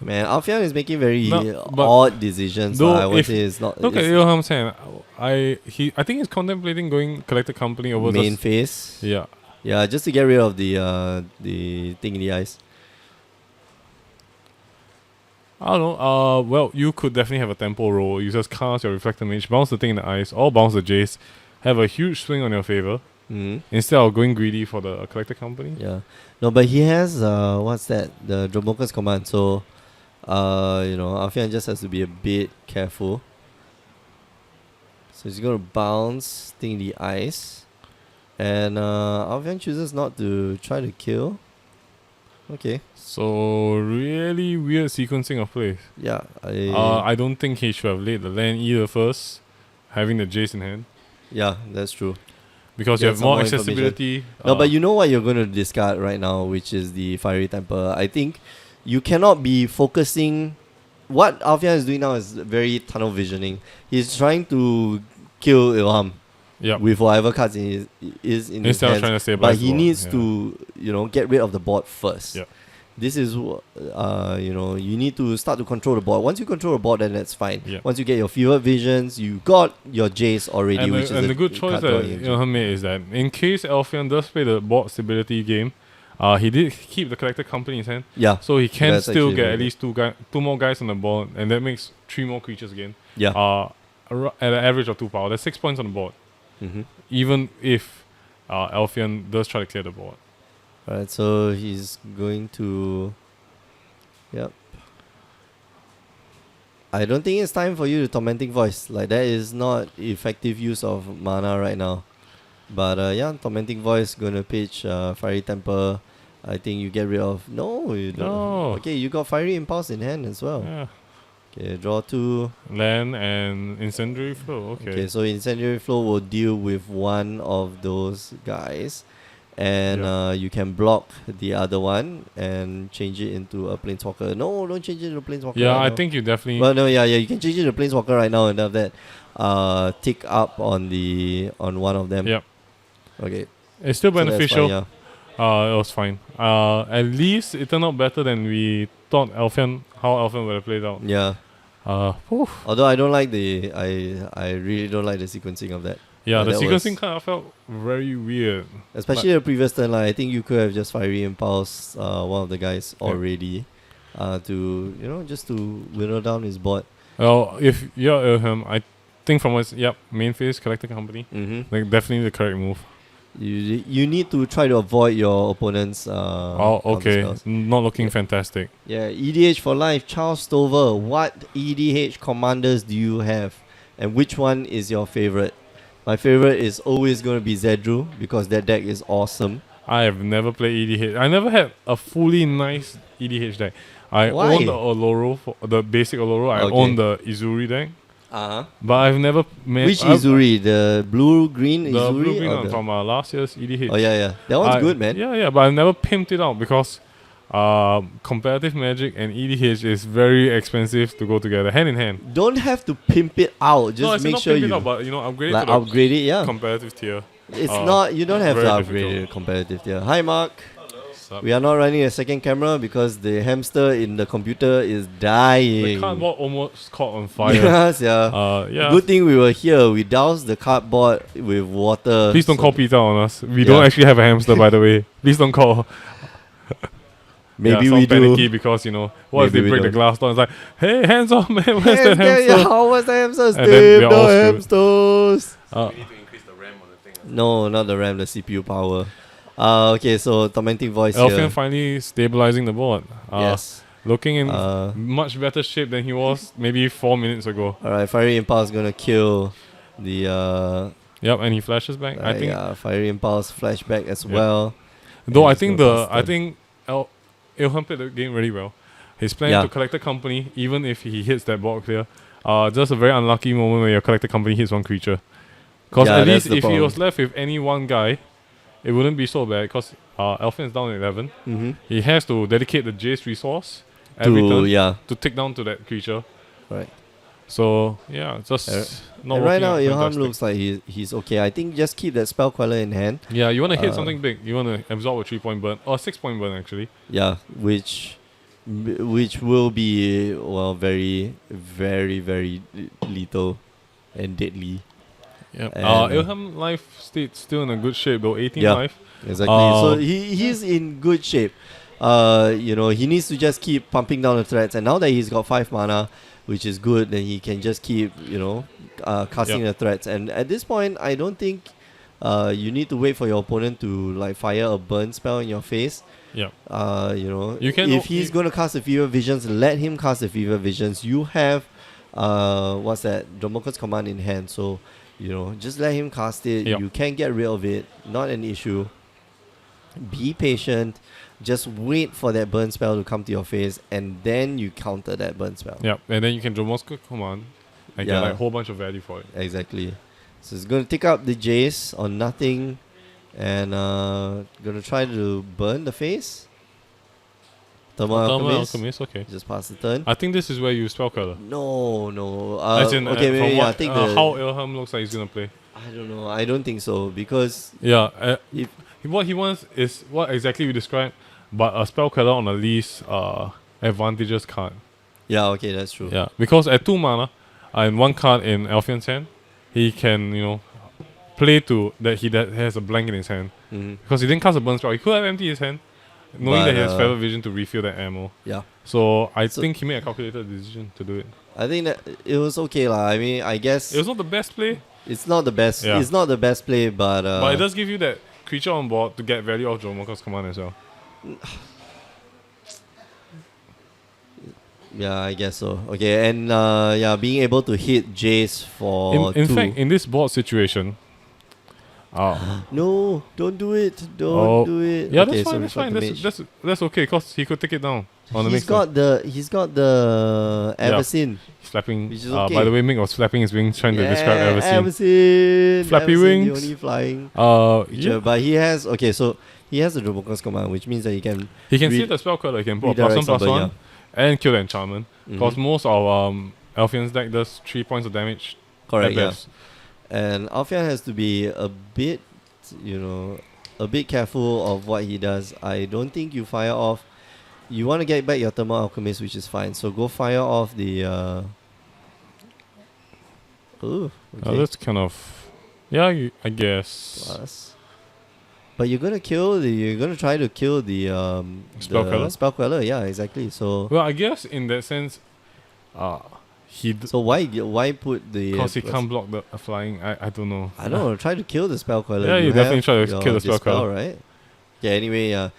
Man, Alfian is making very No, but odd decisions. though I would if- say it's not. Look at it's Ilham Sen. I think he's contemplating going collector company over main the phase. yeah. Yeah, just to get rid of the thing in the eyes. I don't know. Well, you could definitely have a tempo roll. You just cast your Reflector Mage, bounce the thing in the eyes, or bounce the Jace, have a huge swing on your favor Mm-hmm. instead of going greedy for the collector company. Yeah. No, but he has what's that? The Dromoka's command. So Alfian just has to be a bit careful. So he's gonna bounce thing in the eyes. And Alfian chooses not to try to kill. Okay. So really weird sequencing of plays. Yeah. I don't think he should have laid the land either first, having the Jace in hand. Yeah, that's true. Because you Get have some more more accessibility. No, but you know what you're going to discard right now, which is the Fiery Temper. I think you cannot be focusing... What Alfian is doing now is very tunnel visioning. He's trying to kill Ilham Yep. with whatever cards is in his Instead of hands. trying to stabilize But he the board, needs yeah. to, get rid of the board first. Yep. This is, you need to start to control the board. Once you control the board, then that's fine. Yep. Once you get your fever visions, you got your Jace already, And, which the, is and a the good choice card that drawing engine. Ilham made is that in case Alfian does play the board stability game, he did keep the collector company in his hand, Yeah, so he can That's still actually get very at least two more guys on the board, and that makes 3 more creatures again. yeah. At an average of 2 power, that's 6 points on the board. Mm-hmm. Even if Alfian does try to clear the board. Alright, so he's going to... Yep. I don't think it's time for you to Tormenting Voice. Like, that is not effective use of mana right now. But Tormenting Voice gonna pitch Fiery Temper. I think you get rid of... No, you don't. No. Okay, you got Fiery Impulse in hand as well. Yeah. Okay, draw 2. Land and Incendiary Flow. Okay. So Incendiary Flow will deal with one of those guys. And you can block the other one and change it into a Planeswalker. No, don't change it to a Planeswalker. Yeah, right I now. think you definitely. Well, no, you can change it to Planeswalker right now and have that tick up on one of them. Yep. Okay. It's still So that's beneficial. fine, yeah. It was fine. At least it turned out better than we thought how Elfian would have played out. Yeah. Whew. Although I don't like I really don't like the sequencing of that. Yeah, the that sequencing was- kind of felt very weird. Especially the previous turn, like, I think you could have just fiery impulse one of the guys already, to just to whittle down his board. Well, if you're Ilham, I think from what's main phase, collector company, Mm-hmm. like definitely the correct move. You need to try to avoid your opponent's Oh, okay, counter spells. not looking fantastic. Yeah, EDH for life. Charles Stover, what EDH commanders do you have, and which one is your favorite? My favorite is always going to be Zedru because that deck is awesome. I have never played EDH. I never had a fully nice EDH deck. I Why? own the Oloro, the basic Oloro. I Okay. own the Izuri deck, Uh-huh. but I've never met Which Izuri? The blue-green the Izuri? blue-green or one the- from last year's EDH. Oh, yeah. That one's good, man. Yeah, but I've never pimped it out because competitive Magic and EDH is very expensive to go together, hand in hand. Don't have to pimp it out. Just No, it's make not sure pimp it you out, but upgrade like it to the upgrade it, yeah. competitive tier. It's uh, not, you don't have to very upgrade difficult. it competitive tier. Hi, Mark. Sup? We are not running a second camera because the hamster in the computer is dying. The cardboard almost caught on fire. Yes, yeah. Yeah. Good thing we were here. We doused the cardboard with water. Please don't so call Peter on us. We don't Yeah. actually have a hamster, by the way. Please don't call. Maybe yeah, we sound panicky do. because what if Maybe they we break the don't. glass door? It's like, hey, hands off, man. Where's the Yes, hamster? yeah, how was the hamster? And then Steve, we're the all screwed. hamsters. Uh, We need to increase the RAM on the thing. No, not the RAM, the CPU power. Okay, so tormenting voice Elfian here. finally stabilizing the board. Yes. Looking in Uh, much better shape than he was maybe 4 minutes ago. Alright, Fiery Impulse gonna kill the Yep, and he flashes back. I think, Fiery Impulse flashback as Yeah. well. though I it's think gonna pass Ilham played the game really well. He's playing Yeah. to collector company, even if he hits that board clear. Just a very unlucky moment when your collector company hits one creature. Because Yeah, at that's least the if he problem. was left with any one guy, it wouldn't be so bad. Because Elfian is down at 11. Mm-hmm. He has to dedicate the Jace resource every turn to take down to that creature. Right. So yeah, just not And right working now, out Ilham fantastic. looks like he's okay. I think just keep that Spell Queller in hand. Yeah, you want to hit uh, something big. You want to absorb a 3-point burn or 6-point burn actually. Yeah, which will be very, very, very lethal and deadly. Yeah. And, Ilham life state still in a good shape though. 18 Yeah. life. Exactly. So he's in good shape. He needs to just keep pumping down the threats, and now that he's got 5 mana, which is good, then he can just keep casting the threats. And at this point, I don't think you need to wait for your opponent to like fire a burn spell in your face. Yeah. You can if he's gonna cast a Fever Visions, let him cast a Fever Visions. You have what's that? Dromoka's command in hand, so just let him cast it. Yep. You can get rid of it, not an issue. Be patient. Just wait for that burn spell to come to your face, and then you counter that burn spell. Yeah, and then you can Dromoska command and get Yeah. like a whole bunch of value for it. Exactly. So it's gonna take up the Jace on nothing, and gonna try to burn the face. Thermal Alchemist. Alchemist, okay. Just pass the turn. I think this is where you spell color. No. As in, Okay, from maybe what, I think how Ilham looks like he's gonna play. I don't know. I don't think so because Yeah, if what he wants is what exactly we described, but a spell color on a least advantageous card. yeah, okay, that's true. Yeah, because at 2 mana and 1 card in Elfian's hand, he can play to that that has a blank in his hand Mhm. because he didn't cast a burn spell. He could have emptied his hand, knowing But, that he has Feather Vision to refill that ammo. Yeah. So I So- think he made a calculated decision to do it. I think that it was okay lah. I mean, I guess It was not the best play, it's not the best. Yeah. It's not the best play, but but it does give you that creature on board to get value of Dromoka's command as well. yeah, I guess so. Okay, and being able to hit Jace for In 2. fact, in this board situation, No, don't do it. Don't Oh, do it. yeah, okay, that's fine. That's Reflect fine. the That's, Mage. that's okay because he could take it down on the He's next turn. got the Avacyn. Slapping. which is By okay. the way, Mick was flapping his wings trying to describe everything. Avacyn. Flappy Avacyn, wings. The only flying creature. Yeah. But he has so he has the Dromoka's command, which means that he can He can see read- the spell color. He can put a redirect +1/+1 somebody, and kill the enchantment. Because Mhm. most of Elfian's deck does 3 points of damage correct, at yeah. best. And Alfian has to be a bit careful of what he does. I don't think you fire off. you want to get back your Thermal Alchemist, which is fine. So go fire off the. Ooh, okay. That's kind of. Yeah, I guess. Plus. But you're gonna kill the. You're gonna try to kill the Spell Queller? Spell Queller. Yeah, exactly. So Well, I guess in that sense, so why put the? because he can't block the flying. I don't know. I don't know. Try to kill the Spell Queller. Yeah, you definitely have try to your kill the Spell Dispel, Queller. right? Yeah. Anyway,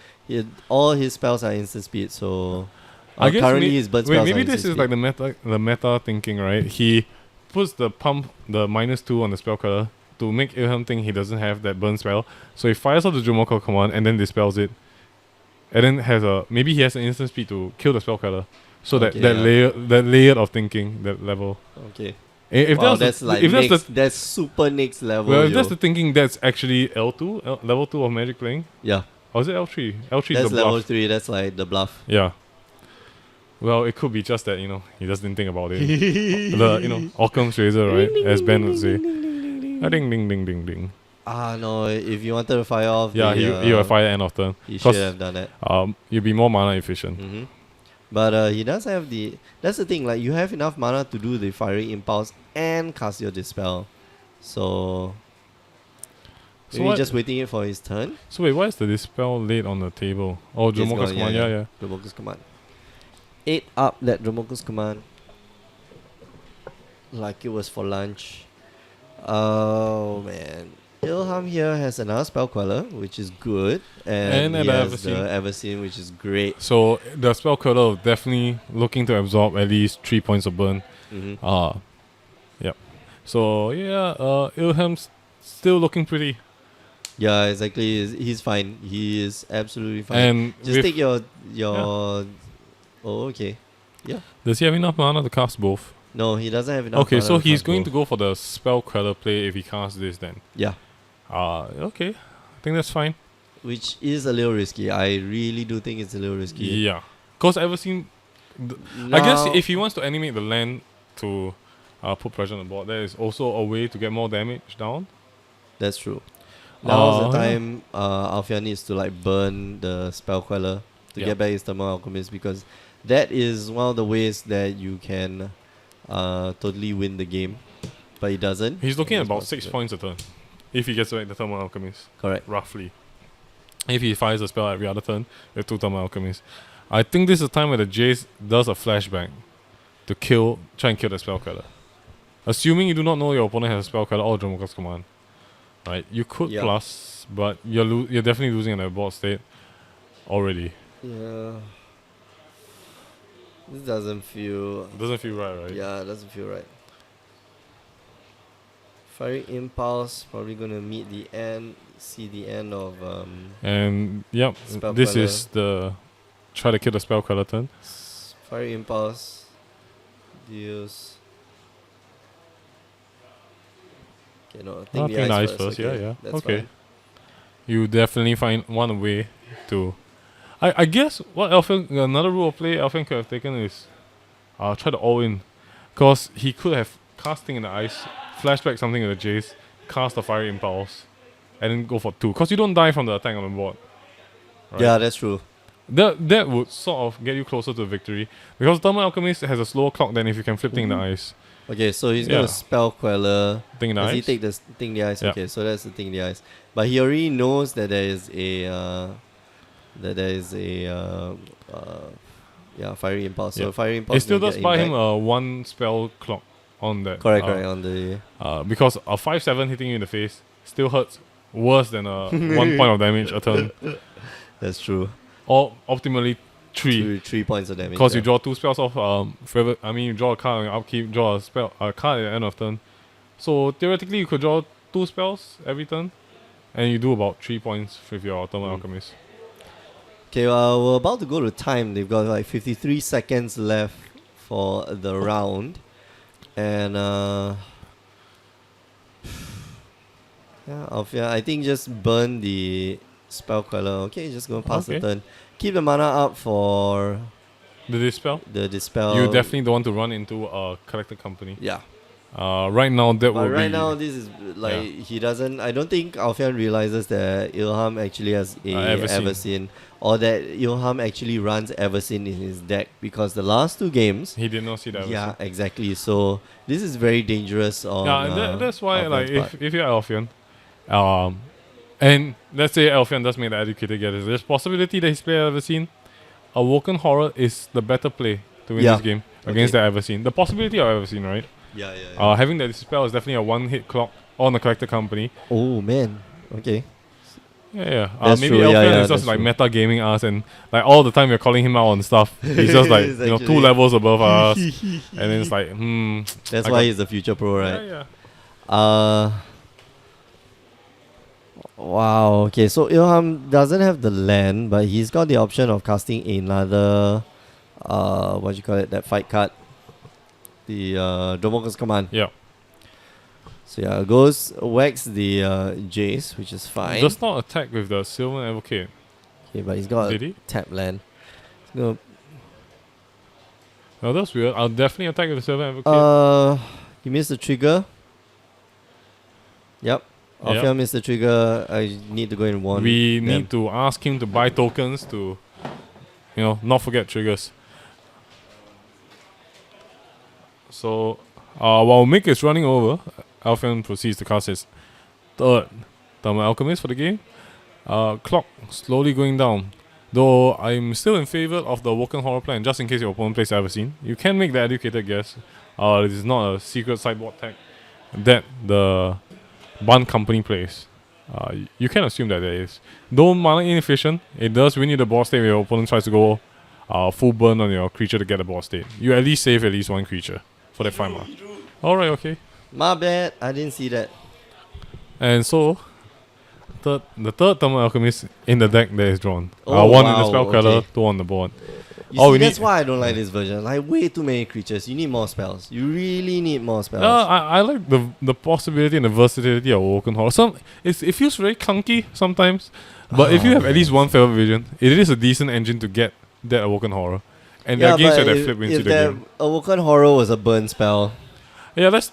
all his spells are instant speed. So I guess currently his burn spells wait, maybe are this instant is like the meta thinking, right? He puts the -2 on the spell color to make Ilham think he doesn't have that burn spell. So he fires out the Dromoka command and then dispels it. And then maybe he has an instant speed to kill the spell color. So Okay, that layer of thinking, that level. Okay. If Wow, that's that's like if that's next, the that's super next level. well, if yo. that's the thinking, that's actually level 2 of Magic playing. Yeah, Or is it L3? L3 that's is the level bluff. 3. That's like the bluff. Yeah. Well, it could be just that, he just didn't think about it. The, Occam's razor, right? As Ben would say. Ding, ding, ding, ding, ding. No, if you wanted to fire off, Yeah, he will fire end of turn. He 'Cause, should have done that. You'll be more mana efficient. Mm-hmm. But he does have that's the thing, like you have enough mana to do the Fiery Impulse and cast your Dispel. So So maybe what- just waiting it for his turn. So wait, why is the dispel laid on the table? Oh, It's Dromoka's gone, command, yeah. Dromoka's command. 8 up that Dromoka's command. Like it was for lunch. Oh man. Ilham here has another Spell Queller, which is good. And And he an has Everseen. the Everseen, which is great. So the spell curler definitely looking to absorb at least 3 points of burn. Mm-hmm. Yep. So yeah, Ilham's still looking pretty. Yeah, exactly. He's fine. He is absolutely fine. And Just with- take your. Oh, okay. does he have enough mana to cast both? No, he doesn't have enough. Okay, mana so to he's cast going both. to go for the spell queller play if he casts this then. Yeah, Okay. I think that's fine. which is a little risky. I really do think it's a little risky. Yeah. Because I've seen. I guess if he wants to animate the land to put pressure on the board, there is also a way to get more damage down. That's true. Now's the Yeah. time Alfia needs to like burn the Spell Queller to Yeah. get back his Thermal Alchemist, because that is one of the ways that you can totally win the game. But he doesn't. He's looking at He's about possible. 6 points a turn. If he gets back the Thermal Alchemist. Correct. Roughly. If he fires a spell every other turn, with 2 Thermal Alchemists. I think this is the time where the Jace does a flashback to try and kill the spell queller. Assuming you do not know your opponent has a spell queller or Dromoka's command. Right? You could Yeah. plus, but you're definitely losing in the board state already. Yeah. This doesn't feel. It doesn't feel right? Yeah, it doesn't feel right. Fiery Impulse probably gonna meet the end. See the end of And yep, Spell this queller. is the try to kill the spell queller turn. Fiery Impulse deals. Okay, no, think think the ice first, okay, yeah. That's Okay. fine. You definitely find one way to. I guess what another rule of play Elfin could have taken is try to all in. Because he could have casting in the ice, flashback something in the Jace, cast a Fiery Impulse, and then go for 2. Because you don't die from the attack on the board. Right? Yeah, that's true. That would sort of get you closer to victory. Because Thermal Alchemist has a slower clock than if you can flip thing in the ice. Okay, so he's Yeah. gonna Spell Queller. Thing in the Does he ice. take the thing in the ice? Yeah. Okay, so that's the thing in the ice. But he already knows that there is a Fiery Impulse. So Yeah. Fiery Impulse. It still gonna does get buy him back. a 1 spell clock on that. Correct, on the. Because a 5/7 hitting you in the face still hurts worse than a 1 point of damage a turn. That's true. Or optimally 3. 3 points of damage. Because you yeah. draw 2 spells off you draw a card on your upkeep, draw a card at the end of turn. So theoretically you could draw 2 spells every turn. And you do about 3 points with your Thermal Alchemist. Okay, we're about to go to time. They've got like 53 seconds left for the round. And Alfia, I think just burn the Spell Queller. Okay, just go pass the Okay. turn. Keep the mana up for The Dispel? the Dispel. You definitely don't want to run into a collected company. Yeah. Right now, that But would right be. now, this is like he doesn't. I don't think Alfian realizes that Ilham actually has a Everseen. Everseen, or that Ilham actually runs Everseen in his deck, because the last two games. He did not see that. Yeah, exactly. So this is very dangerous on. Yeah, and that's why, Alfian's like, part. if you're Alfian, and let's say Alfian does make the educated guess, there's possibility that his player ever seen. A Woken Horror is the better play to win Yeah. this game against the Everseen. The possibility of Everseen, right? Yeah, yeah. Having that spell is definitely a one-hit clock on the collector company. Oh man. Okay. Yeah. That's Maybe true, Alfian yeah, is just that's like true. meta gaming us, and like all the time we're calling him out on stuff. He's just like It's 2 actually- levels above us, and then it's like That's I why got- he's a future pro, right? Yeah. Wow. Okay, so Ilham doesn't have the land, but he's got the option of casting another, what you call it, that fight card, the Dromoka's Command. Yeah. So yeah, goes whacks the Jace, which is fine. Does not attack with the Silver Advocate. Okay, but he's got Did a he? tap land. He's gonna, Oh, that's weird. I'll definitely attack with the Silver Advocate. he missed the trigger. Yep. Yep. Alfian missed the trigger. I need to go and warn We them. need to ask him to buy tokens to, not forget triggers. So, while Mick is running over, Alfian proceeds to cast his third Thermal Alchemist for the game. Clock slowly going down. Though I'm still in favor of the Woken Horror plan, just in case your opponent plays Everseen. You can make the educated guess. It is not a secret sideboard tag that the Bun Company plays. You can assume that there is. Though mana inefficient, it does win you the board state when your opponent tries to go full burn on your creature to get the board state. You at least save at least one creature for that 5 mana. Alright, okay. My bad. I didn't see that. And so, the third Thermal Alchemist in the deck that is drawn. Oh, One in the wow, spell color, okay. 2 on the board. You Oh, see, we that's need- why I don't like this version. Like, way too many creatures. You need more spells. You really need more spells. I like the possibility and the versatility of Woken Horror. It feels very clunky sometimes, but if you have at least one favorite vision, it is a decent engine to get that Awoken Horror. And there are games where that flip into if the that game. Awoken Horror was a burn spell. Yeah, that's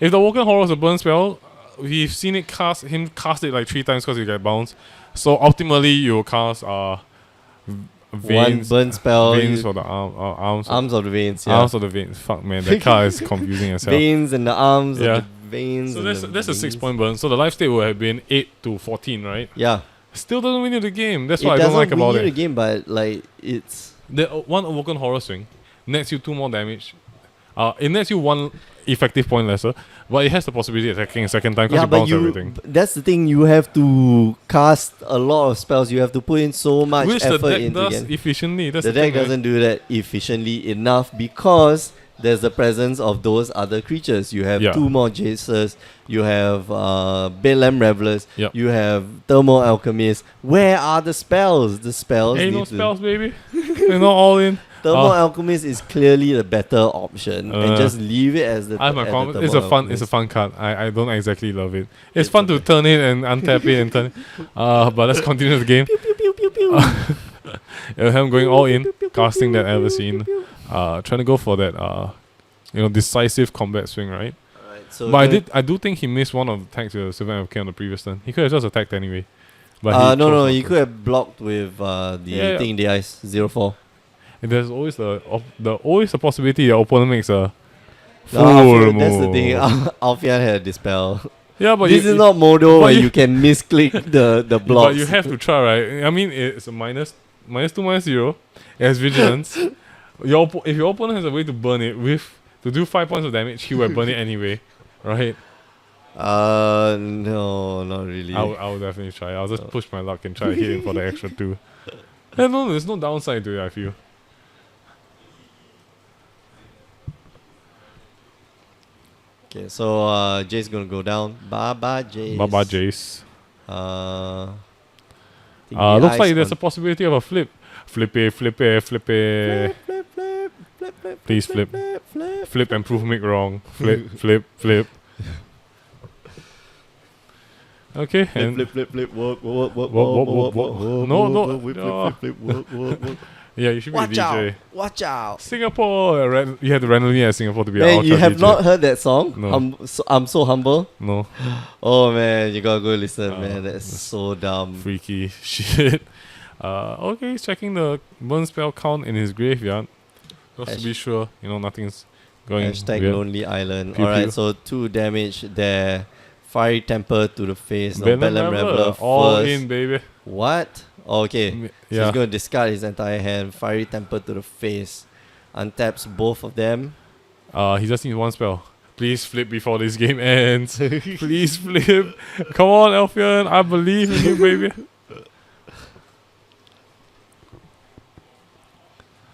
if the Awoken Horror was a burn spell, we've seen it cast it like 3 times because you get bounced. So ultimately you cast veins, One burn spell. veins for the arms. Arms of the veins, yeah. Arms of the veins. Fuck man, that card is confusing as hell. Veins and the arms Yeah. of the veins. So and that's the a 6 veins. point burn. So the life state would have been 8 to 14, right? Yeah. Still doesn't win you the game. That's It what I don't doesn't like win about you the it. game, but like it's The one Awoken Horror swing nets you 2 more damage. It nets you 1 effective point lesser, but it has the possibility of attacking a second time because you bounce everything. that's the thing. You have to cast a lot of spells. You have to put in so much Which the effort deck into does game. efficiently. That's The the deck thing, right? doesn't do that efficiently enough because there's the presence of those other creatures. You have Yeah. 2 more Jaces. You have Balaam Revelers. Yep. You have Thermal Alchemist. Where are the spells? The spells. Ain't need no to- spells, baby. They're not all in. Thermal Alchemist is clearly the better option, and just leave it as the. I have my as the problem. Thermal It's a fun. Alchemist. It's a fun card. I don't exactly love it. It's fun to turn it and untap it and turn it. But let's continue the game. Pew, pew, pew, pew, pew. Ilham going all in, Pew, pew, pew, casting pew, that pew, Everseen. pew, pew. Trying to go for that decisive combat swing, right? Alright, so But the- I do think he missed one of the attacks with the Silver MK on the previous turn. He could have just attacked anyway. But no, chose not he to. could have blocked with the Yeah. thing in the ice 0-4. And there's always always the possibility the opponent makes a No, full Alfian- that's the thing. move. Alfian had a dispel. Yeah, but This you, is not Modo but where you- you can misclick the blocks. But you have to try, right? I mean, it's a minus 2, -0. It has vigilance. If your opponent has a way to burn it to do 5 points of damage, he will burn it anyway, right? No, not really. I will definitely try. I'll just push my luck and try to hit him for the extra 2. Yeah, no, there's no downside to it, I feel. Okay, so Jay's gonna go down. Bye, Jay. Bye-bye, Jace. Think the Looks ice like there's a on- possibility of a flip. Flippy, flippy, flippy. flip, flip, flip, flip, flip, Please flip, flip. flip, flip. Flip and prove Mick wrong. Flip, flip, flip. Okay, Flip, and flip, flip, flip, work, work, work, Work, work, work, work, work, no, work, no, work, flip, no. flip, flip, work, work, work. Yeah, you should be a Watch DJ. out! Watch out! Singapore. You had to randomly at Singapore to be an Man, ultra you have DJ. not heard that song? No. I'm so humble. No. Oh man, you gotta go listen, Oh, man. That's so dumb. Freaky shit. Okay, he's checking the burn spell count in his graveyard. Just to be sure, nothing's going Hashtag weird. Lonely Island. Pew Alright, pew. so 2 damage there. Fiery Temper to the face. No, Bedlam Bedlam Reveler, Reveler all first. in, baby. What? Okay. So Yeah. he's going to discard his entire hand. Fiery Temper to the face. Untaps both of them. He just needs one spell. Please flip before this game ends. Please flip. Come on, Elfian. I believe in you, baby.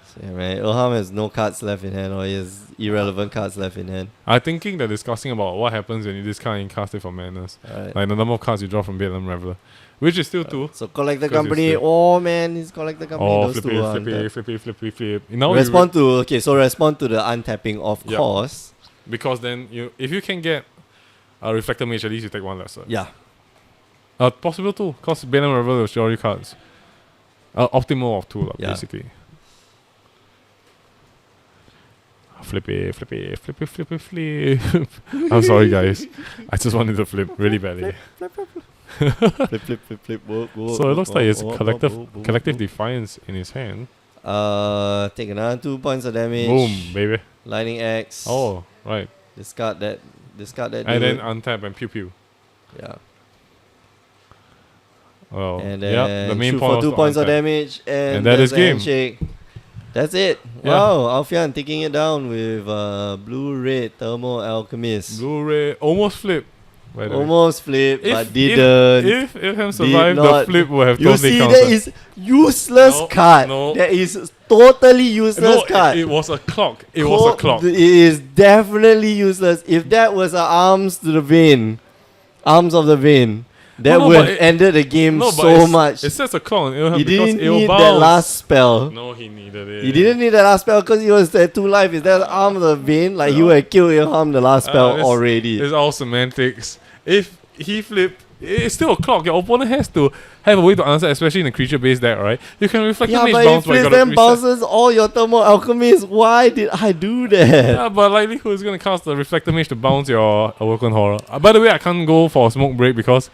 So yeah, man. Ilham has no cards left in hand, or he has irrelevant cards left in hand. I'm thinking they're discussing about what happens when you discard and cast it for madness. Alright. Like the number of cards you draw from Bedlam Reveler. Which is still 2. So collect the 'Cause it's company. still- Oh man, he's collect the company. Oh, Those flippy, two are flippy, untapped. flippy, flippy, flippy. Now Respond to respond to the untapping, of Yeah. course. because then if you can get a Reflector Mage, at least you take 1 lesser. Yeah. Possible 2, because Bedlam Reveler will show you cards. Optimal of 2, Yeah. basically. Flippy, flippy, flippy, flippy, flip. I'm sorry, guys. I just wanted to flip really badly. Flip, flip, flip, flip. Whoa, So it looks like it's whoa, collective whoa, whoa, collective whoa. defiance in his hand. Take another 2 points of damage. Boom, baby. Lightning Axe. Oh, right. Discard that. Discard that. And then dude. untap and pew pew. Yeah. Well, And yeah, then the main shoot point for was 2 to points of untap. damage. And that there's is a game. handshake. That's it. Yeah. Wow, Alfian taking it down with blue-red Thermal Alchemist. Blu-ray almost flip. By the way. Almost flipped, If- but didn't. If Ilham survived, the not. flip would have You totally see, counted. that is useless No, card. no. That is totally useless no, card. it was a clock. It was a clock. It is definitely useless. If that was a arms to the vein, arms of the vein, that No, would but have it- ended the game No, but so it's- much. It says a clock on Ilham He because didn't it'll need bounce. that last spell. No, he needed it. He didn't need that last spell because he was at 2 life. Is that arm of the vein? Like he would have killed Ilham the last spell It's- already. It's all semantics. If he flipped, it's still a clock. Your opponent has to have a way to answer, especially in a creature-based deck, right? You can reflect Yeah, the mage but bounce, if but you Frizz gotta then reset. bounces all your Thermal Alchemist, why did I do that? Yeah, but likelihood is gonna cast the Reflector Mage to bounce your Awoken Horror. By the way, I can't go for a smoke break because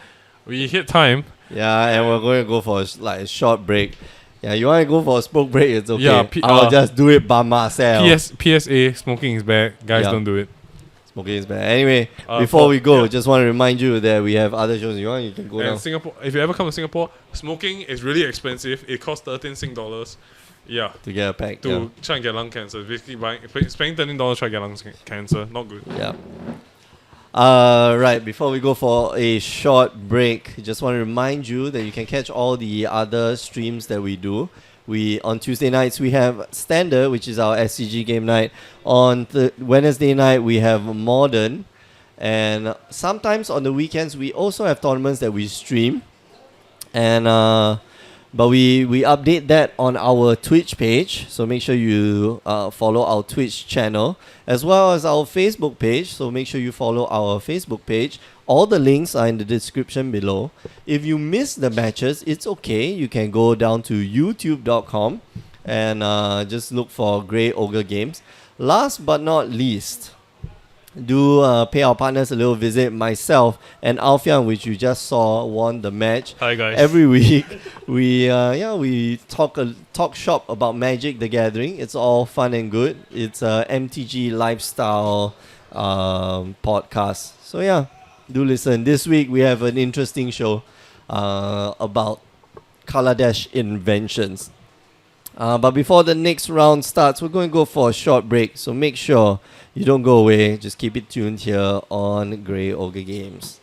we hit time. Yeah, and we're going to go for a short break. Yeah, you want to go for a smoke break? It's okay. Yeah, I'll just do it by myself. PSA, smoking is bad. Guys, Yeah. don't do it. Smoking is bad. Anyway, Uh, before for- we go, yeah. just want to remind you that we have other shows. You can go And down. Singapore, if you ever come to Singapore, smoking is really expensive. It costs 13 Sing dollars. Yeah, To get a pack. to try and get lung cancer. Basically, spending $13 try to get lung cancer. Not good. Yeah. Right, before we go for a short break, just want to remind you that you can catch all the other streams that we do. On Tuesday nights we have Standard, which is our SCG game night. On Wednesday night we have Modern, and sometimes on the weekends we also have tournaments that we stream. And but we update that on our Twitch page, so make sure you follow our Twitch channel as well as our Facebook page. So make sure you follow our Facebook page. All the links are in the description below. If you miss the matches, it's okay. You can go down to youtube.com and just look for Grey Ogre Games. Last but not least, do pay our partners a little visit. Myself and Alfian, which you just saw, won the match. Hi guys. Every week we talk shop about Magic the Gathering. It's all fun and good. It's a MTG lifestyle podcast. So yeah, do listen. This week we have an interesting show about Kaladesh inventions. But before the next round starts, we're going to go for a short break. So make sure you don't go away. Just keep it tuned here on Grey Ogre Games.